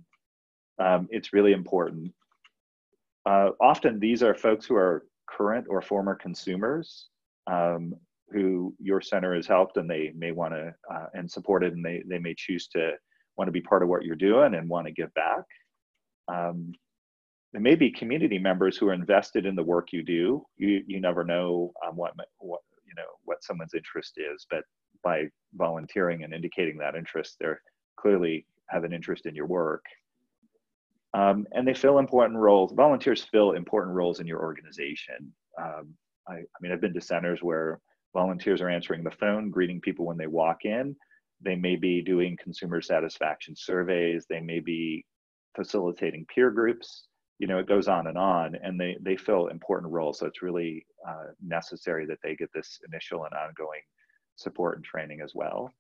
It's really important. Often these are folks who are current or former consumers who your center has helped and they may want to and supported, and they may choose to want to be part of what you're doing and want to give back. There may be community members who are invested in the work you do. You never know what you know what someone's interest is, but by volunteering and indicating that interest, they clearly have an interest in your work. And they fill important roles. Volunteers fill important roles in your organization. I mean, I've been to centers where volunteers are answering the phone, greeting people when they walk in. They may be doing consumer satisfaction surveys. They may be facilitating peer groups. you know, it goes on, and they fill important roles. So it's really necessary that they get this initial and ongoing support and training as well.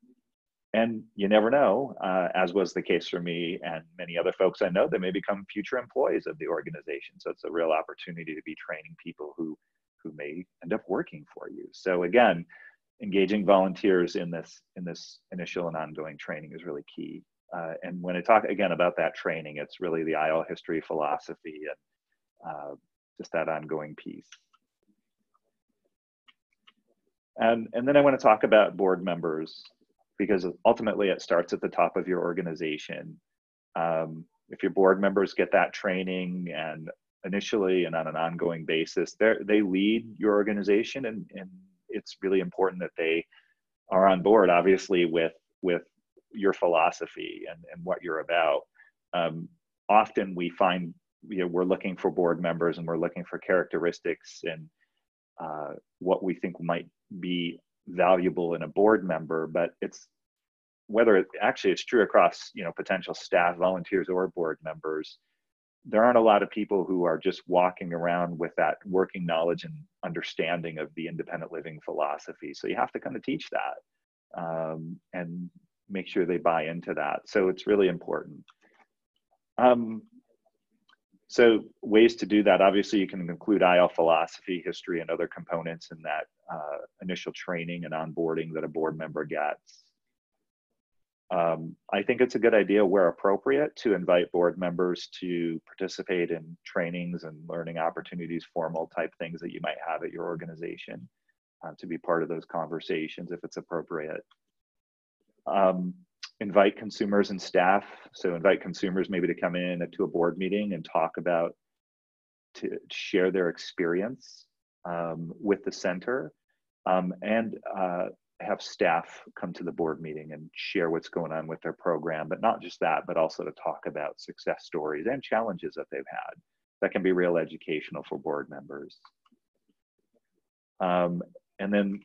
And you never know, as was the case for me and many other folks I know, they may become future employees of the organization. So it's a real opportunity to be training people who may end up working for you. So again, engaging volunteers in this initial and ongoing training is really key. And when I talk again about that training, it's really the IL history, philosophy, and just that ongoing piece. And then I want to talk about board members, because ultimately it starts at the top of your organization. If your board members get that training and initially and on an ongoing basis, they lead your organization, and it's really important that they are on board, obviously, with your philosophy and what you're about. Often we find, you know, we're looking for board members and we're looking for characteristics and what we think might be valuable in a board member, but it's whether it's true across, you know, potential staff, volunteers, or board members. There aren't a lot of people who are just walking around with that working knowledge and understanding of the independent living philosophy. So you have to kind of teach that and make sure they buy into that. So it's really important. So ways to do that, obviously you can include IL philosophy, history, and other components in that initial training and onboarding that a board member gets. I think it's a good idea, where appropriate, to invite board members to participate in trainings and learning opportunities, formal type things that you might have at your organization, to be part of those conversations if it's appropriate. Invite consumers and staff. So invite consumers maybe to come in to a board meeting and talk about, to share their experience with the center, and have staff come to the board meeting and share what's going on with their program, but not just that, but also to talk about success stories and challenges that they've had. That can be real educational for board members. And then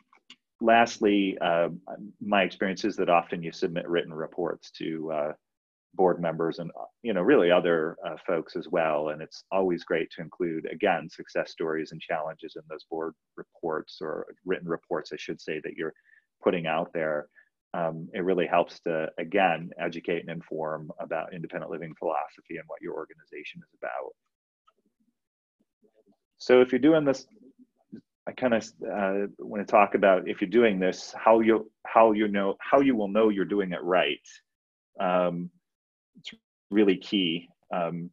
lastly, my experience is that often you submit written reports to board members and, you know, really other folks as well. And it's always great to include, again, success stories and challenges in those board reports, or written reports, I should say, that you're putting out there. It really helps to, again, educate and inform about independent living philosophy and what your organization is about. So if you're doing this, I kind of want to talk about, if you're doing this, how you will know you're doing it right. It's really key to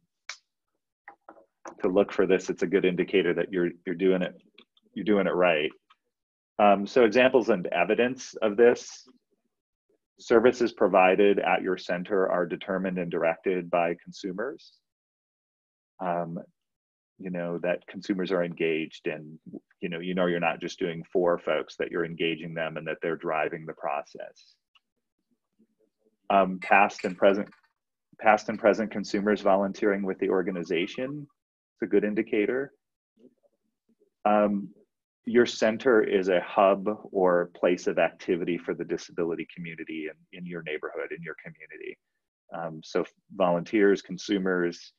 look for this. It's a good indicator that you're doing it right. So examples and evidence of this: services provided at your center are determined and directed by consumers. You know, that consumers are engaged, and you know you're not just doing for folks, that you're engaging them and that they're driving the process. Past and present consumers volunteering with the organization, it's a good indicator. Your center is a hub or place of activity for the disability community in your neighborhood, in your community. So volunteers, consumers,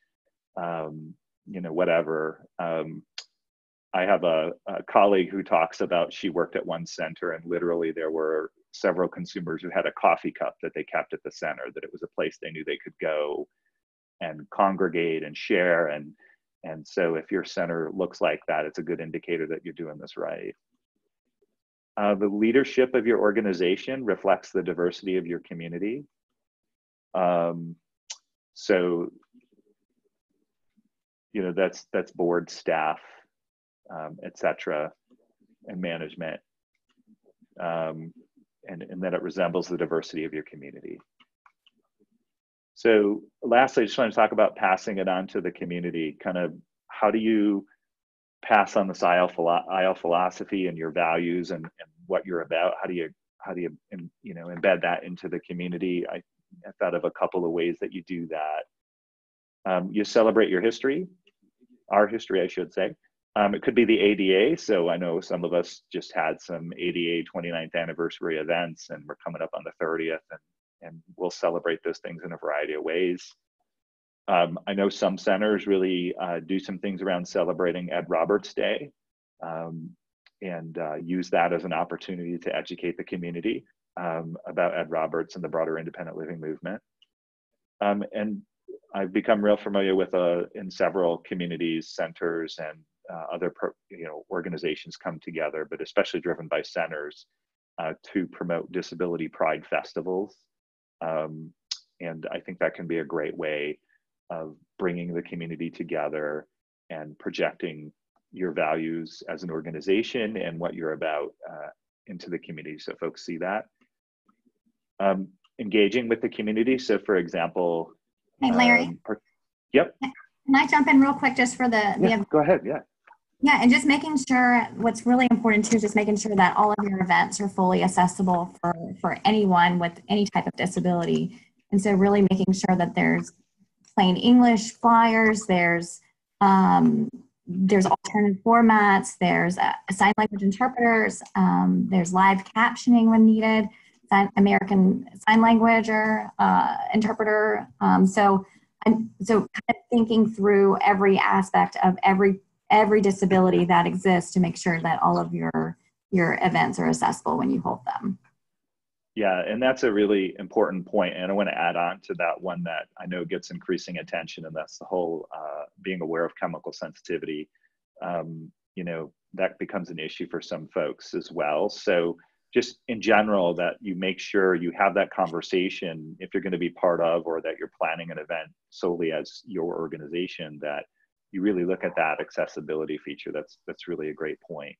you know, whatever. I have a colleague who talks about, she worked at one center and literally there were several consumers who had a coffee cup that they kept at the center, that it was a place they knew they could go and congregate and share. And so if your center looks like that, it's a good indicator that you're doing this right. The leadership of your organization reflects the diversity of your community. So, you know, that's board staff, et cetera, and management. And that it resembles the diversity of your community. So lastly, I just want to talk about passing it on to the community. Kind of, how do you pass on this IL philosophy and your values and what you're about? How do you you know, embed that into the community? I thought of a couple of ways that you do that. You celebrate your history, our history, I should say. It could be the ADA. So I know some of us just had some ADA 29th anniversary events, and we're coming up on the 30th, and we'll celebrate those things in a variety of ways. I know some centers really do some things around celebrating Ed Roberts Day, and use that as an opportunity to educate the community about Ed Roberts and the broader independent living movement. And I've become real familiar with in several communities, centers, and other organizations come together, but especially driven by centers to promote disability pride festivals. And I think that can be a great way of bringing the community together and projecting your values as an organization and what you're about into the community, so folks see that. Engaging with the community. So for example, hey Larry. Yep. Can I jump in real quick just for the go ahead, yeah. Yeah, and just making sure, what's really important too is just making sure that all of your events are fully accessible for anyone with any type of disability. And so really making sure that there's plain English flyers, there's alternative formats, there's sign language interpreters, there's live captioning when needed, American Sign Language interpreter. So kind of thinking through every aspect of every disability that exists to make sure that all of your events are accessible when you hold them. Yeah, and that's a really important point. And I want to add on to that one that I know gets increasing attention, and that's the whole being aware of chemical sensitivity. That becomes an issue for some folks as well. So just in general, that you make sure you have that conversation if you're going to be part of, or that you're planning an event solely as your organization, that you really look at that accessibility feature. That's really a great point.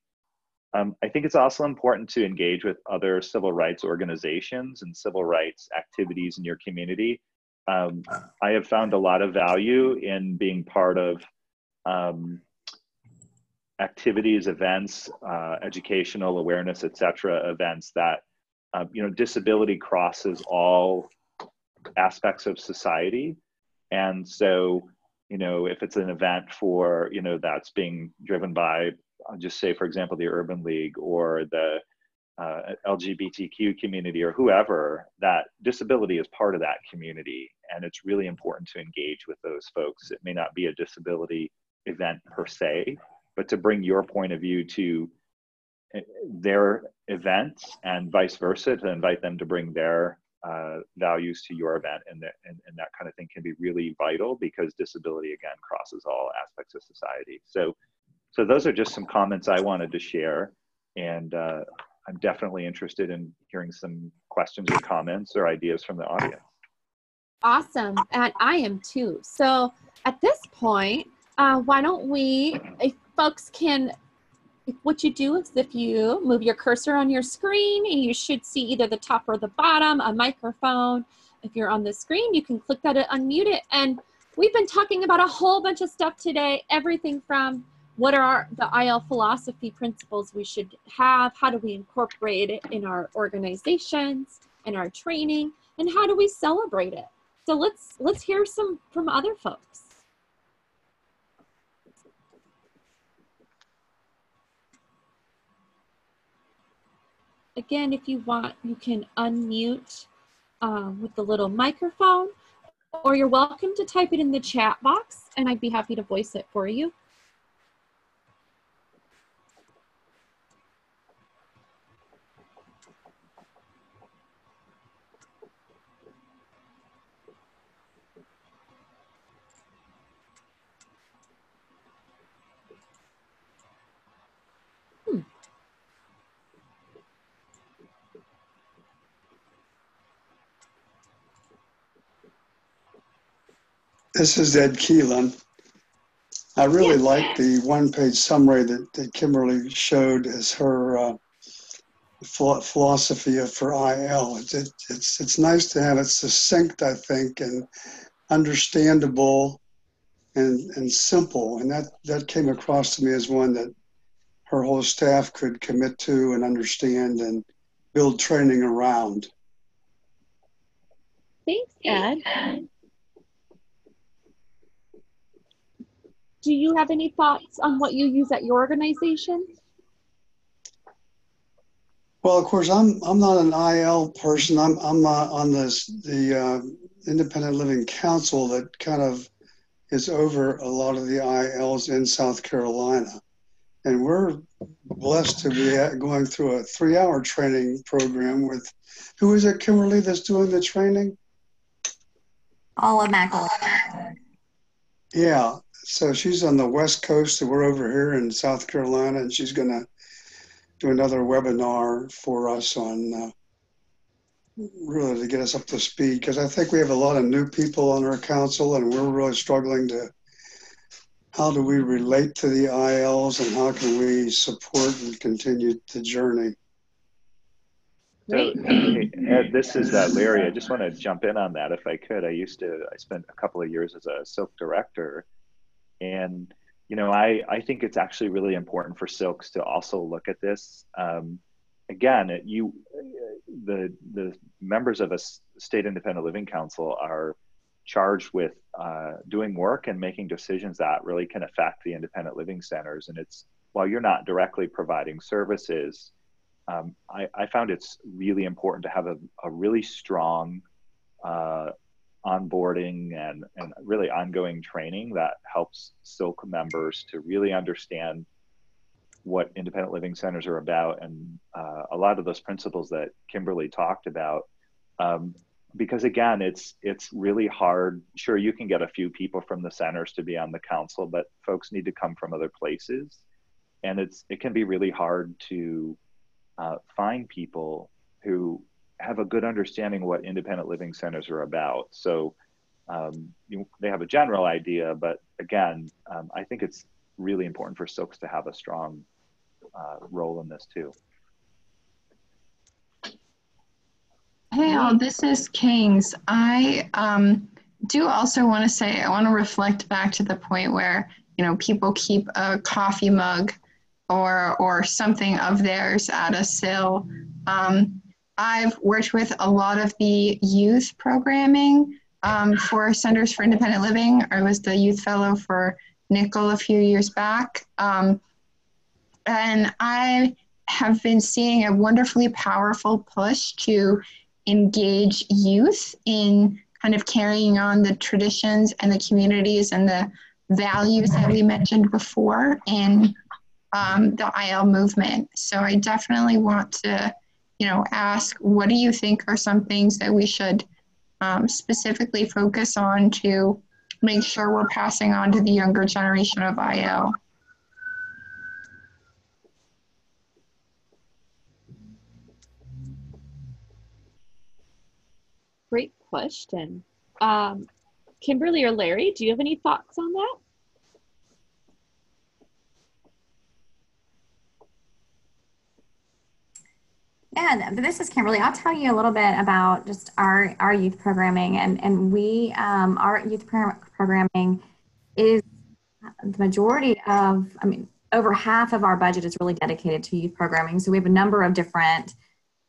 I think it's also important to engage with other civil rights organizations and civil rights activities in your community. I have found a lot of value in being part of activities, events, educational awareness, etc. events that, disability crosses all aspects of society. And so, if it's an event for, that's being driven by, I'll just say, for example, the Urban League or the LGBTQ community or whoever, that disability is part of that community. And it's really important to engage with those folks. It may not be a disability event per se, but to bring your point of view to their events and vice versa, to invite them to bring their values to your event, and that kind of thing can be really vital, because disability, again, crosses all aspects of society. So those are just some comments I wanted to share, and I'm definitely interested in hearing some questions or comments or ideas from the audience. Awesome, and I am too. So at this point, why don't we, if folks can, what you do is if you move your cursor on your screen, and you should see either the top or the bottom, a microphone. If you're on the screen, you can click that to unmute it. And we've been talking about a whole bunch of stuff today, everything from what are the IL philosophy principles we should have, how do we incorporate it in our organizations and our training, and how do we celebrate it? So let's hear some from other folks. Again, if you want, you can unmute with the little microphone, or you're welcome to type it in the chat box, and I'd be happy to voice it for you. This is Ed Keelan. I really like the one-page summary that Kimberly showed as her philosophy for IL. It's nice to have it succinct, I think, and understandable and simple. And that came across to me as one that her whole staff could commit to and understand and build training around. Thanks, Ed. Do you have any thoughts on what you use at your organization? Well, of course, I'm not an IL person. I'm on the Independent Living Council that kind of is over a lot of the ILs in South Carolina. And we're blessed to be going through a 3-hour training program with, who is it, Kimberly, that's doing the training? Paula McElroy. Yeah, so she's on the West Coast and we're over here in South Carolina, and she's gonna do another webinar for us on really to get us up to speed, because I think we have a lot of new people on our council and we're really struggling to, how do we relate to the ILs and how can we support and continue the journey? So, hey, Ed, this is Larry. I just want to jump in on that if I could. I spent a couple of years as a Silk director, and I think it's actually really important for Silks to also look at this. Again, the members of a state independent living council are charged with doing work and making decisions that really can affect the independent living centers. And it's, while you're not directly providing services, I found it's really important to have a really strong onboarding and really ongoing training that helps Silk members to really understand what independent living centers are about, and a lot of those principles that Kimberly talked about. Because again, it's really hard. Sure, you can get a few people from the centers to be on the council, but folks need to come from other places. And it can be really hard to find people who have a good understanding of what independent living centers are about. So they have a general idea, but again, I think it's really important for Silks to have a strong role in this too. Hey all, this is Kings. I do also want to say, I want to reflect back to the point where, people keep a coffee mug or something of theirs at a sill. I've worked with a lot of the youth programming for Centers for Independent Living. I was the youth fellow for Nickel a few years back. And I have been seeing a wonderfully powerful push to engage youth in kind of carrying on the traditions and the communities and the values that we mentioned before in the IL movement. So I definitely want to, ask, what do you think are some things that we should specifically focus on to make sure we're passing on to the younger generation of IL? Great question. Kimberly or Larry, do you have any thoughts on that? Yeah, this is Kimberly. I'll tell you a little bit about just our youth programming, and we our youth programming is the majority of, over half of our budget is really dedicated to youth programming. So we have a number of different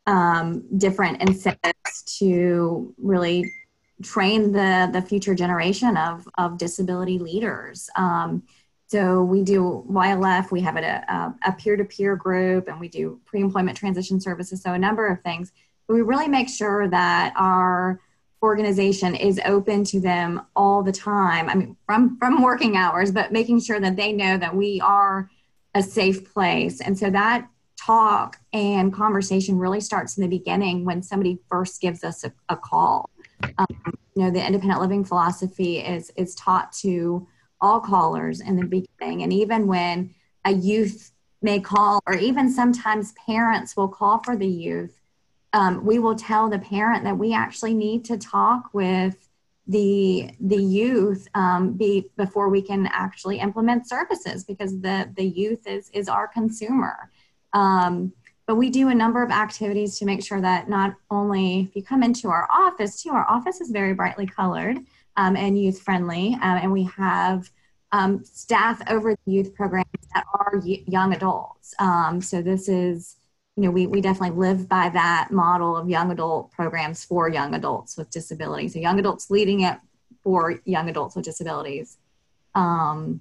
incentives to really train the future generation of disability leaders. So we do YLF, we have a peer-to-peer group, and we do pre-employment transition services, so a number of things. But we really make sure that our organization is open to them all the time. From working hours, but making sure that they know that we are a safe place. And so that talk and conversation really starts in the beginning when somebody first gives us a call. The independent living philosophy is taught to all callers in the beginning. And even when a youth may call, or even sometimes parents will call for the youth, we will tell the parent that we actually need to talk with the youth before we can actually implement services, because the youth is our consumer. But we do a number of activities to make sure that not only if you come into our office too, our office is very brightly colored and youth friendly, and we have staff over the youth programs that are young adults. So this is, we definitely live by that model of young adult programs for young adults with disabilities. So young adults leading it for young adults with disabilities. And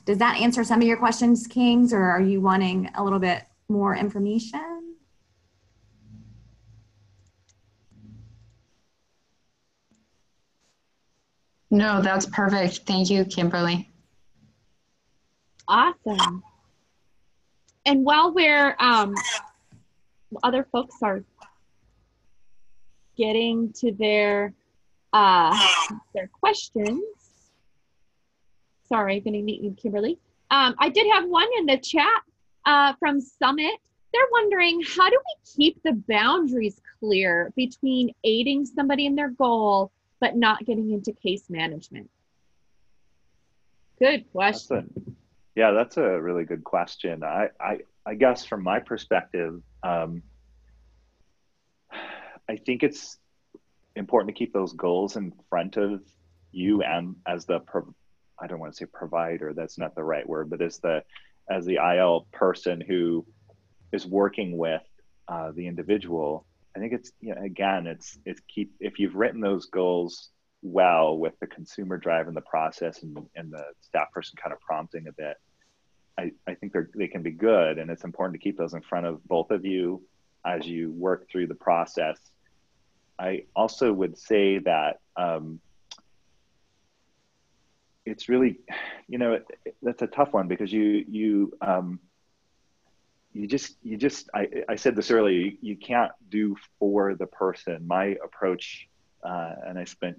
does that answer some of your questions, Kings, or are you wanting a little bit more information? No, that's perfect. Thank you, Kimberly. Awesome. And while we're, other folks are getting to their questions. Sorry, going to meet you, Kimberly. I did have one in the chat from Summit. They're wondering, how do we keep the boundaries clear between aiding somebody in their goal, but not getting into case management? Good question. That's a really good question. I guess from my perspective, I think it's important to keep those goals in front of you and as the, I don't want to say provider, that's not the right word, but as the IL person who is working with the individual. I think it's, again, it's keep, if you've written those goals well with the consumer driving the process and the staff person kind of prompting a bit, I think they can be good, and it's important to keep those in front of both of you as you work through the process. I also would say that it's really, that's a tough one because I said this earlier, you can't do for the person. My approach, and I spent,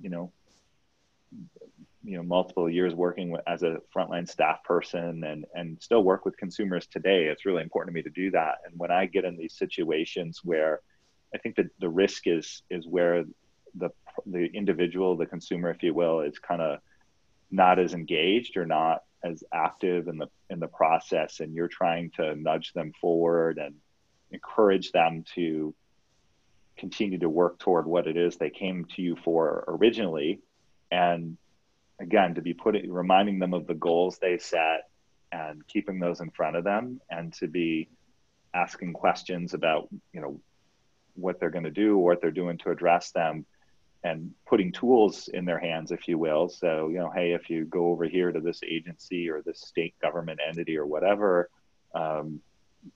multiple years working as a frontline staff person and still work with consumers today. It's really important to me to do that. And when I get in these situations where I think that the risk is where the individual, the consumer, if you will, is kind of not as engaged or not as active in the process, and you're trying to nudge them forward and encourage them to continue to work toward what it is they came to you for originally. And again, to be reminding them of the goals they set and keeping those in front of them, and to be asking questions about, what they're going to do or what they're doing to address them, and putting tools in their hands, if you will. So, hey, if you go over here to this agency or this state government entity or whatever,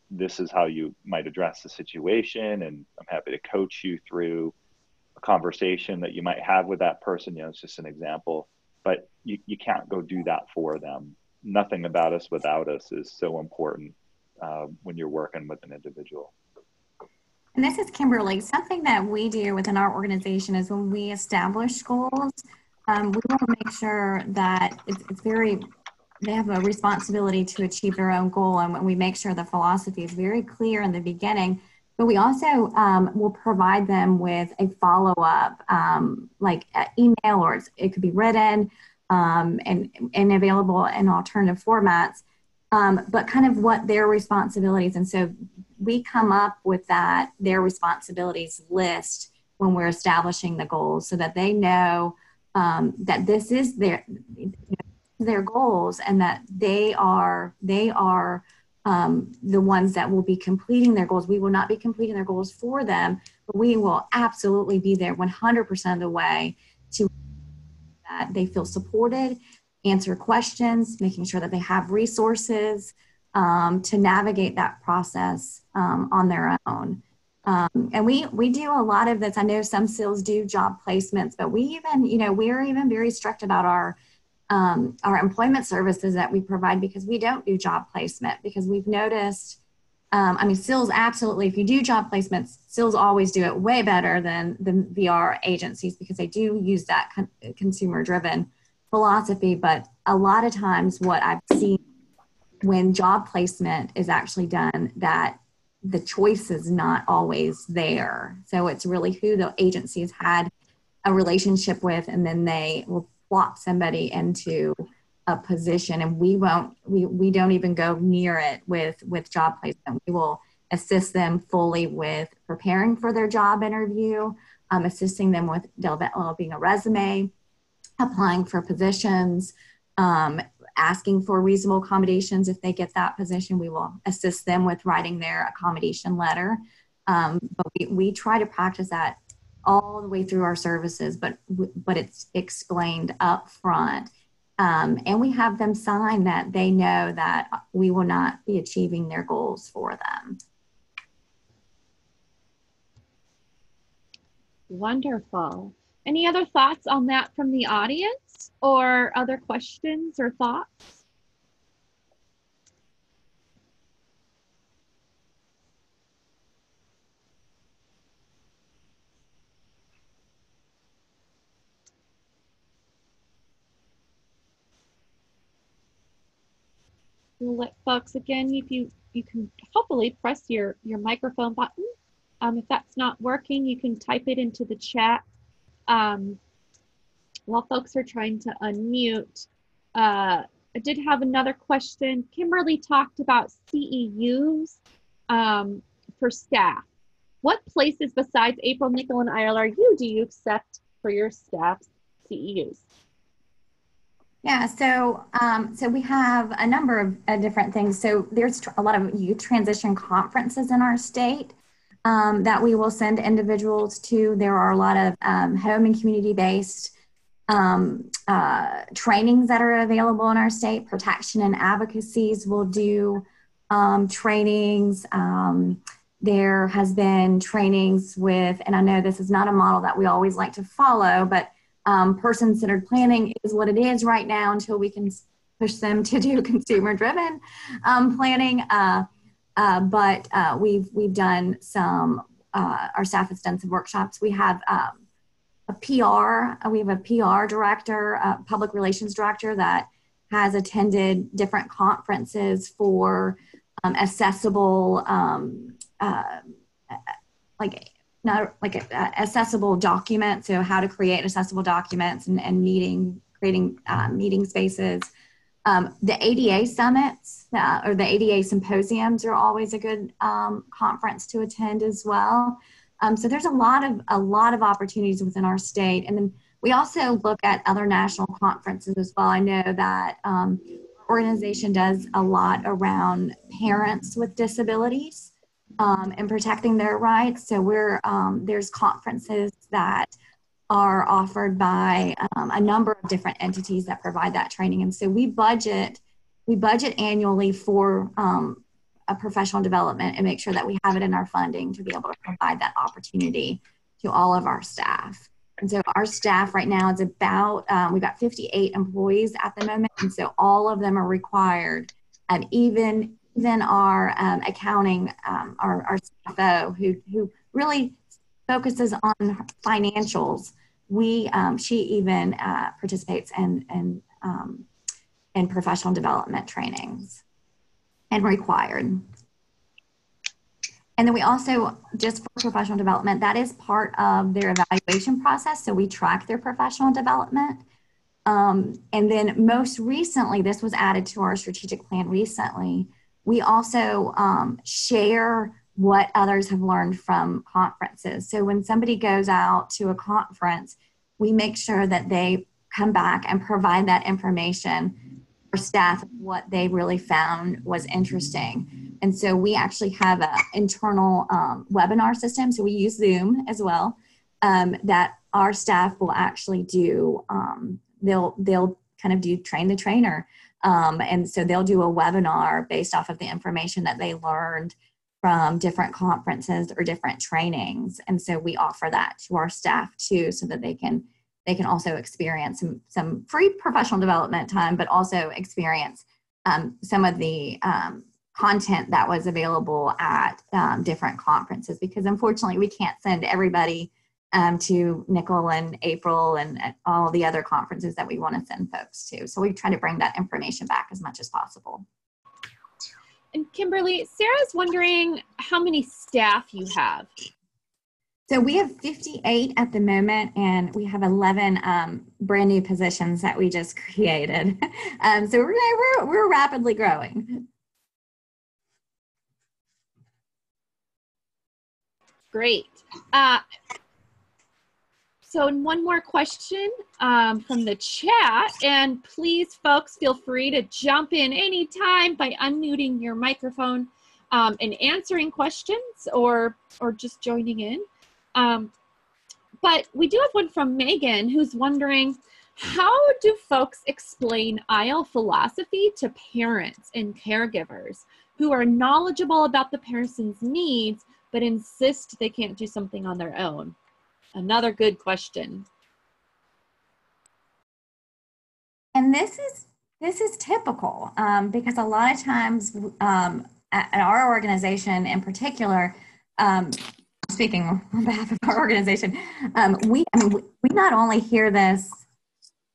this is how you might address the situation. And I'm happy to coach you through a conversation that you might have with that person. It's just an example, but you can't go do that for them. Nothing about us without us is so important when you're working with an individual. And this is Kimberly. Something that we do within our organization is when we establish goals, we want to make sure that they have a responsibility to achieve their own goal. And when we make sure the philosophy is very clear in the beginning, but we also will provide them with a follow-up, like email, or it could be written and available in alternative formats, but kind of what their responsibilities. And so we come up with their responsibilities list when we're establishing the goals, so that they know that this is their goals, and that they are the ones that will be completing their goals. We will not be completing their goals for them, but we will absolutely be there 100% of the way to that they feel supported, answer questions, making sure that they have resources to navigate that process on their own. And we do a lot of this. I know some CILs do job placements, but we're even very strict about our employment services that we provide, because we don't do job placement, because we've noticed, CILs absolutely, if you do job placements, CILs always do it way better than the VR agencies, because they do use that consumer-driven philosophy. But a lot of times what I've seen when job placement is actually done, that the choice is not always there. So it's really who the agency has had a relationship with, and then they will plop somebody into a position, and we don't even go near it with job placement. We will assist them fully with preparing for their job interview, assisting them with developing a resume, applying for positions, asking for reasonable accommodations. If they get that position, we will assist them with writing their accommodation letter. But we try to practice that all the way through our services, but it's explained up front. And we have them sign that they know that we will not be achieving their goals for them. Wonderful. Any other thoughts on that from the audience, or other questions or thoughts? We'll let folks, again, if you can hopefully press your microphone button. If that's not working, you can type it into the chat while folks are trying to unmute. I did have another question. Kimberly talked about CEUs for staff. What places besides April, Nickel, and ILRU do you accept for your staff's CEUs? Yeah, so we have a number of different things. So there's a lot of youth transition conferences in our state that we will send individuals to. There are a lot of home and community-based trainings that are available in our state. Protection and advocacies will do trainings. There has been trainings with, and I know this is not a model that we always like to follow, but person-centered planning is what it is right now until we can push them to do consumer-driven planning. But we've done some, our staff has done some workshops. We have a PR, we have a PR director, a public relations director that has attended different conferences for accessible, accessible documents, so how to create accessible documents and creating meeting spaces. The ADA summits or the ADA symposiums are always a good conference to attend as well. So there's a lot of opportunities within our state, and then we also look at other national conferences as well. I know that our organization does a lot around parents with disabilities and protecting their rights. So there's conferences that are offered by a number of different entities that provide that training. And so we budget annually for a professional development and make sure that we have it in our funding to be able to provide that opportunity to all of our staff. And so our staff right now is about, we've got 58 employees at the moment. And so all of them are required, even our accounting, our CFO who really focuses on financials. She even participates in professional development trainings and required. And then we also, just for professional development, that is part of their evaluation process. So we track their professional development. And then most recently, this was added to our strategic plan recently, we also share what others have learned from conferences. So when somebody goes out to a conference, we make sure that they come back and provide that information for staff, what they really found was interesting. And so we actually have an internal webinar system. So we use Zoom as well, that our staff will actually do, they'll kind of do train the trainer. And so they'll do a webinar based off of the information that they learned from different conferences or different trainings. And so we offer that to our staff too, so that they can also experience some free professional development time, but also experience some of the content that was available at different conferences, because unfortunately we can't send everybody to Nickel and April and all the other conferences that we want to send folks to. So we try to bring that information back as much as possible. And Kimberly, Sarah's wondering how many staff you have. So we have 58 at the moment, and we have 11 brand new positions that we just created. So we're rapidly growing. Great. So one more question from the chat, and please folks feel free to jump in anytime by unmuting your microphone and answering questions or just joining in. But we do have one from Megan, who's wondering, how do folks explain IL philosophy to parents and caregivers who are knowledgeable about the person's needs but insist they can't do something on their own? Another good question. And this is typical because a lot of times at our organization in particular, speaking on behalf of our organization, we not only hear this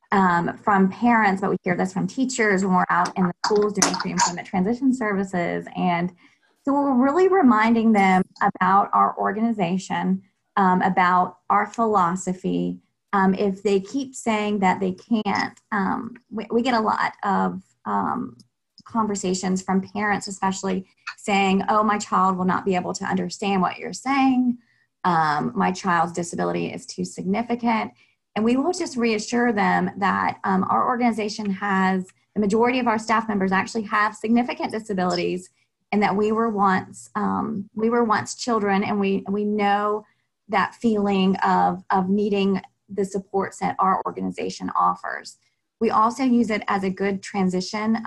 from parents, but we hear this from teachers when we're out in the schools doing pre-employment transition services. And so we're really reminding them about our organization, about our philosophy. If they keep saying that they can't, we get a lot of conversations from parents, especially saying, oh, my child will not be able to understand what you're saying. My child's disability is too significant. And we will just reassure them that our organization has, the majority of our staff members actually have significant disabilities, and that we were once children, and we know that feeling of needing the supports that our organization offers. We also use it as a good transition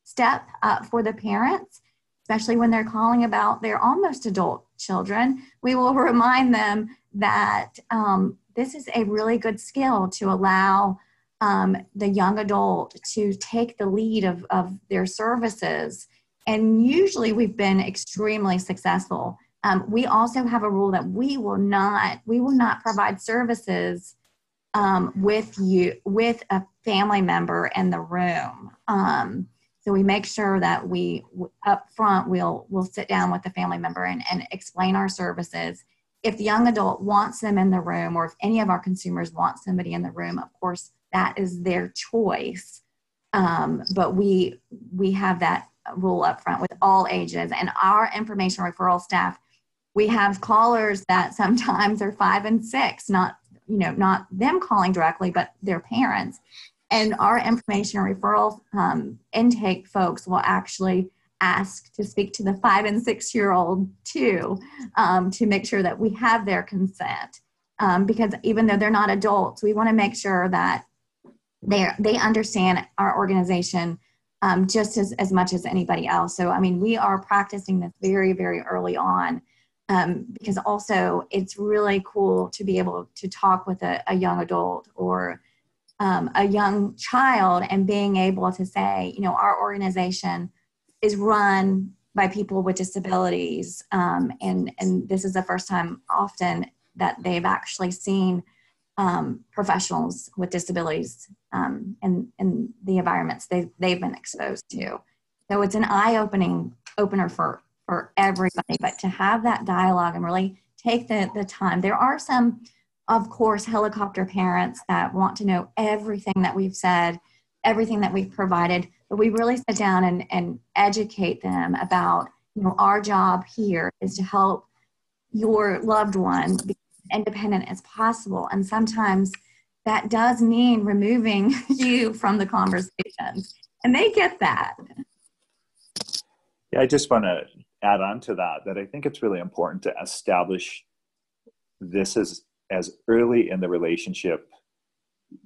step for the parents, especially when they're calling about their almost adult children. We will remind them that this is a really good skill to allow the young adult to take the lead of their services. And usually we've been extremely successful. We also have a rule that we will not provide services with a family member in the room. So we make sure that we up front we'll sit down with the family member and explain our services. If the young adult wants them in the room, or if any of our consumers want somebody in the room, of course that is their choice. But we have that rule up front with all ages. And our information referral staff, we have callers that sometimes are 5 and 6, not them calling directly, but their parents. And our information referral intake folks will actually ask to speak to the 5 and 6 year old too, to make sure that we have their consent. Because even though they're not adults, we want to make sure that they understand our organization just as much as anybody else. So, I mean, we are practicing this very, very early on, because also it's really cool to be able to talk with a young adult or a young child and being able to say, our organization is run by people with disabilities. And this is the first time often that they've actually seen professionals with disabilities in the environments they've been exposed to. So it's an opener for everybody, but to have that dialogue and really take the time. There are some, of course, helicopter parents that want to know everything that we've said, everything that we've provided, but we really sit down and educate them about, our job here is to help your loved one be as independent as possible. And sometimes that does mean removing you from the conversation, and they get that. Yeah, I just want to add on to that I think it's really important to establish this as early in the relationship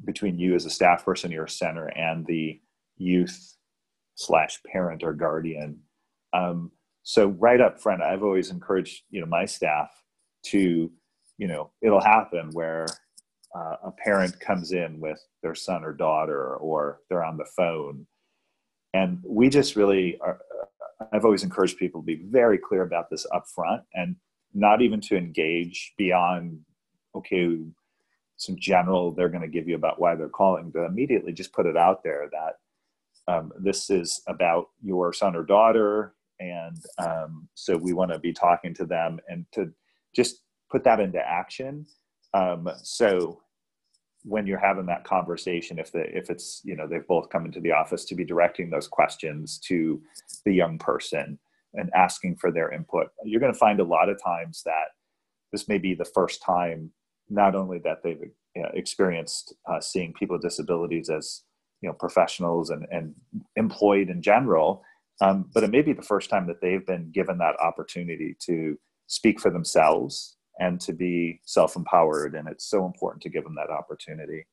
between you as a staff person, your center, and the youth/parent or guardian. So right up front, I've always encouraged, my staff to, it'll happen where a parent comes in with their son or daughter, or they're on the phone. And we just really I've always encouraged people to be very clear about this up front, and not even to engage beyond, okay, some general they're going to give you about why they're calling, but immediately just put it out there that this is about your son or daughter. And so we want to be talking to them, and to just put that into action. So when you're having that conversation, if it's, they've both come into the office, to be directing those questions to the young person and asking for their input. You're going to find a lot of times that this may be the first time, not only that they've experienced seeing people with disabilities as, professionals and employed in general, but it may be the first time that they've been given that opportunity to speak for themselves and to be self-empowered. And it's so important to give them that opportunity.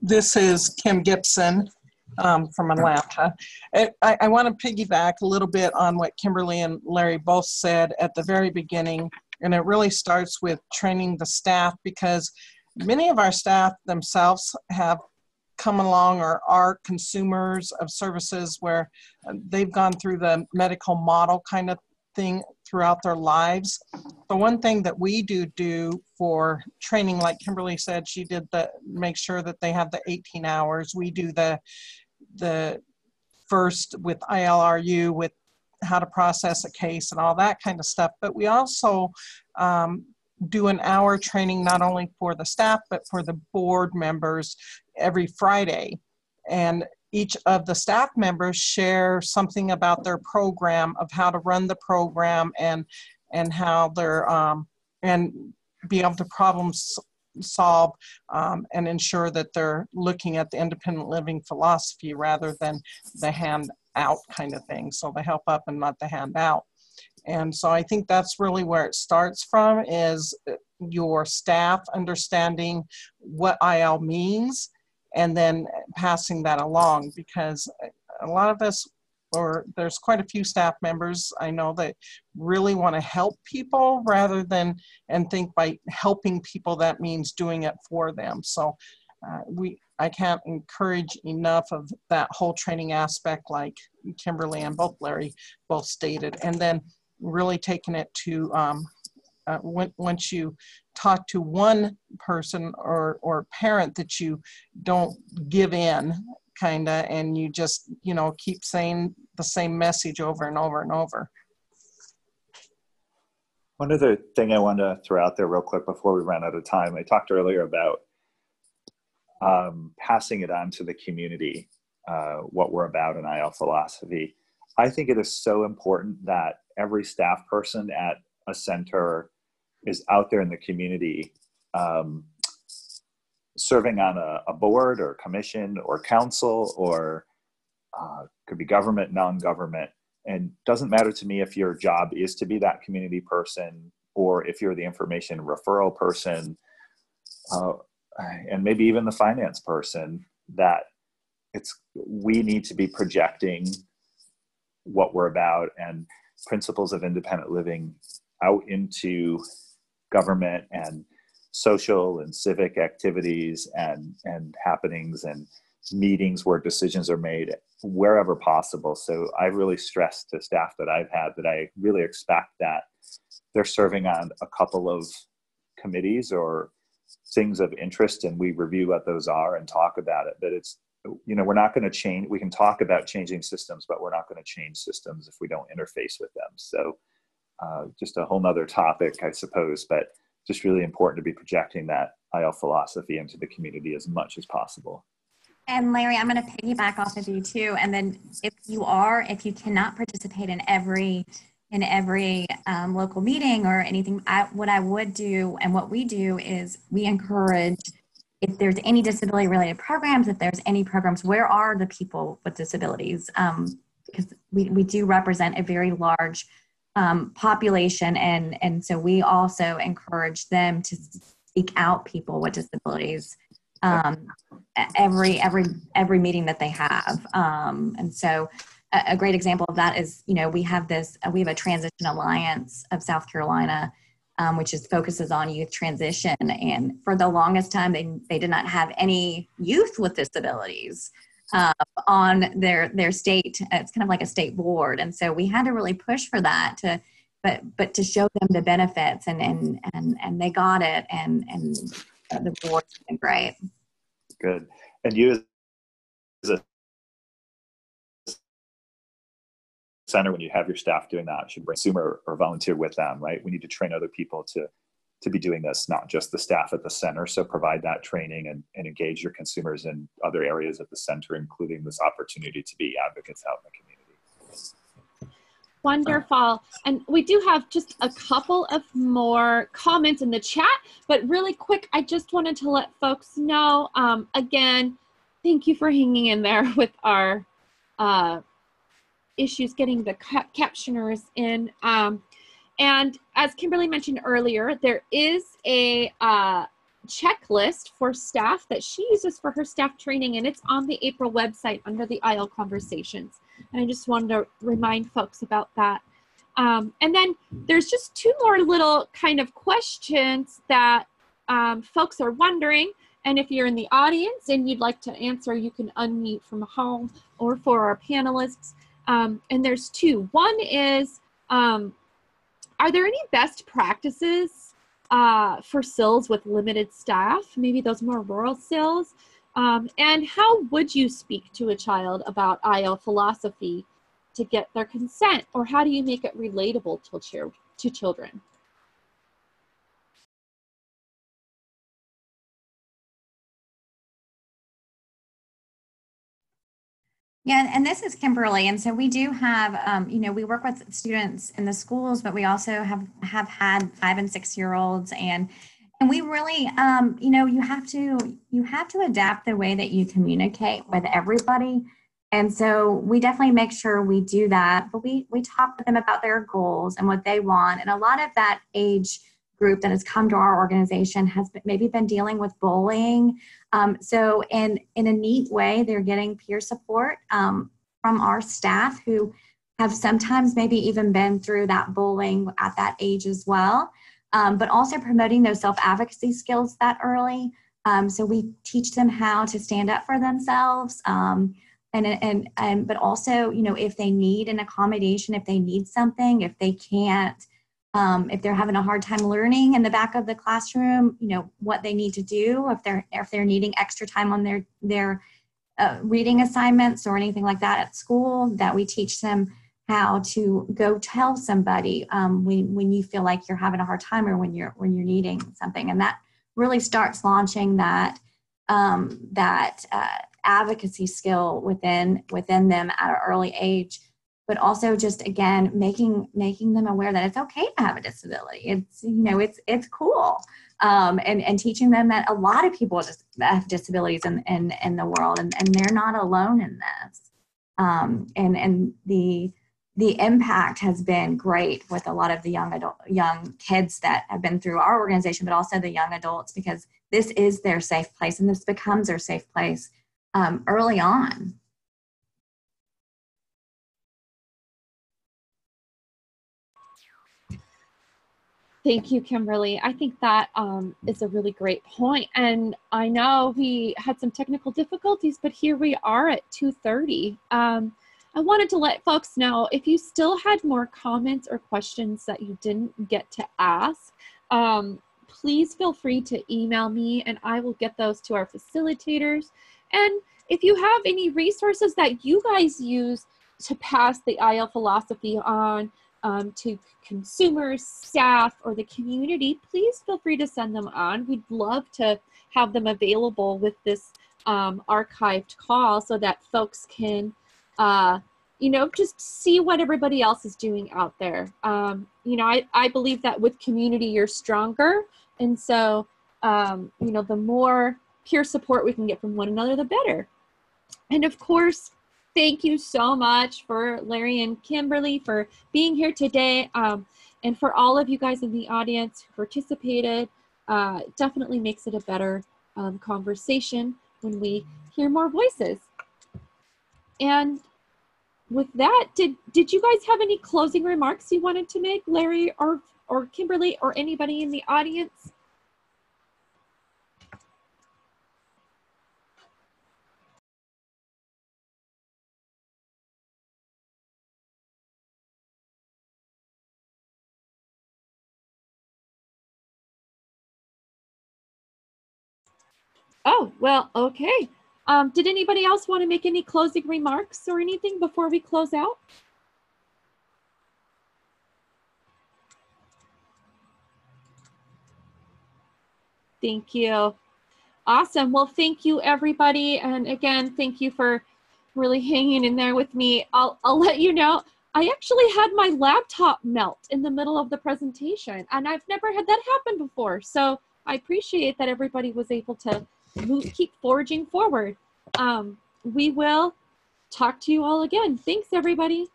This is Kim Gibson from Atlanta. I want to piggyback a little bit on what Kimberly and Larry both said at the very beginning. And it really starts with training the staff, because many of our staff themselves have come along or are consumers of services where they've gone through the medical model kind of thing throughout their lives. The one thing that we do for training, like Kimberly said, she did make sure that they have the 18 hours. We do the first with ILRU with how to process a case and all that kind of stuff. But we also do an hour training not only for the staff, but for the board members every Friday. And each of the staff members share something about their program, of how to run the program and how they're, and be able to problem solve and ensure that they're looking at the independent living philosophy rather than the handout kind of thing. So the help up and not the handout. And so I think that's really where it starts from, is your staff understanding what IL means and then passing that along, because a lot of us, or there's quite a few staff members I know that really want to help people rather than, and think by helping people that means doing it for them. So I can't encourage enough of that whole training aspect, like Kimberly and Larry both stated. And then really taking it to once you talk to one person or parent, that you don't give in kinda, and you just, you know, keep saying the same message over and over and over. One other thing I wanted to throw out there real quick before we run out of time. I talked earlier about passing it on to the community, what we're about in IL philosophy. I think it is so important that every staff person at a center is out there in the community, serving on a board or commission or council, or could be government, non-government. And doesn't matter to me if your job is to be that community person, or if you're the information referral person, and maybe even the finance person, that we need to be projecting what we're about and principles of independent living out into government and social and civic activities and happenings and meetings where decisions are made wherever possible. So I really stressed to staff that I've had that I really expect that they're serving on a couple of committees or things of interest, and we review what those are and talk about it. But it's, you know, we're not going to change. We can talk about changing systems, but we're not going to change systems if we don't interface with them. So just a whole nother topic, I suppose, but just really important to be projecting that IL philosophy into the community as much as possible. And Larry, I'm going to piggyback off of you too. And then if you cannot participate in every local meeting or anything, what I would do and what we do is we encourage, if there's any disability related programs, if there's any programs, where are the people with disabilities? Because we do represent a very large population, and so we also encourage them to seek out people with disabilities every meeting that they have. And so a great example of that is, you know, we have a Transition Alliance of South Carolina, which focuses on youth transition. And for the longest time, they did not have any youth with disabilities on their state. It's kind of like a state board. And so we had to really push for that but to show them the benefits, and they got it, and the board's been great. Good. And you as a center, when you have your staff doing that, should bring consumer or volunteer with them, right? We need to train other people to be doing this, not just the staff at the center. So provide that training and engage your consumers in other areas at the center, including this opportunity to be advocates out in the community. Wonderful. And we do have just a couple of more comments in the chat, but really quick, I just wanted to let folks know, again, thank you for hanging in there with our issues getting the captioners in. And as Kimberly mentioned earlier, there is a checklist for staff that she uses for her staff training, and it's on the April website under the IL Conversations. And I just wanted to remind folks about that. And then there's just two more little kind of questions that folks are wondering. And if you're in the audience and you'd like to answer, you can unmute from home, or for our panelists. And there's two. One is, are there any best practices for SILs with limited staff, maybe those more rural SILs? And how would you speak to a child about IO philosophy to get their consent, or how do you make it relatable to children? Yeah, and this is Kimberly. And so we do have, we work with students in the schools, but we also have had 5- and 6-year-olds, and we really, you have to adapt the way that you communicate with everybody. And so we definitely make sure we do that, but we talk with them about their goals and what they want. And a lot of that age group that has come to our organization has maybe been dealing with bullying. So in a neat way, they're getting peer support from our staff who have sometimes maybe even been through that bullying at that age as well, but also promoting those self-advocacy skills that early. So we teach them how to stand up for themselves, but also, if they need an accommodation, if they need something, if they can't, if they're having a hard time learning in the back of the classroom, what they need to do, if they're needing extra time on their reading assignments or anything like that at school, that we teach them how to go tell somebody when you feel like you're having a hard time, or when you're needing something. And that really starts launching that advocacy skill within them at an early age. But also just, again, making them aware that it's okay to have a disability. It's cool. And teaching them that a lot of people just have disabilities in the world, and they're not alone in this. And the impact has been great with a lot of the young kids that have been through our organization, but also the young adults, because this is their safe place, and this becomes their safe place early on. Thank you, Kimberly. I think that is a really great point. And I know we had some technical difficulties, but here we are at 2:30. I wanted to let folks know, if you still had more comments or questions that you didn't get to ask, please feel free to email me and I will get those to our facilitators. And if you have any resources that you guys use to pass the IO philosophy on to consumers, staff, or the community, please feel free to send them on. We'd love to have them available with this archived call so that folks can, just see what everybody else is doing out there. I believe that with community, you're stronger. And so, the more peer support we can get from one another, the better. And of course, thank you so much for Larry and Kimberly for being here today. And for all of you guys in the audience who participated, definitely makes it a better conversation when we hear more voices. And with that, did you guys have any closing remarks you wanted to make, Larry or Kimberly or anybody in the audience? Oh, well, okay. Did anybody else want to make any closing remarks or anything before we close out? Thank you. Awesome. Well, thank you, everybody. And again, thank you for really hanging in there with me. I'll let you know, I actually had my laptop melt in the middle of the presentation, and I've never had that happen before. So I appreciate that everybody was able to keep forging forward. We will talk to you all again. Thanks, everybody.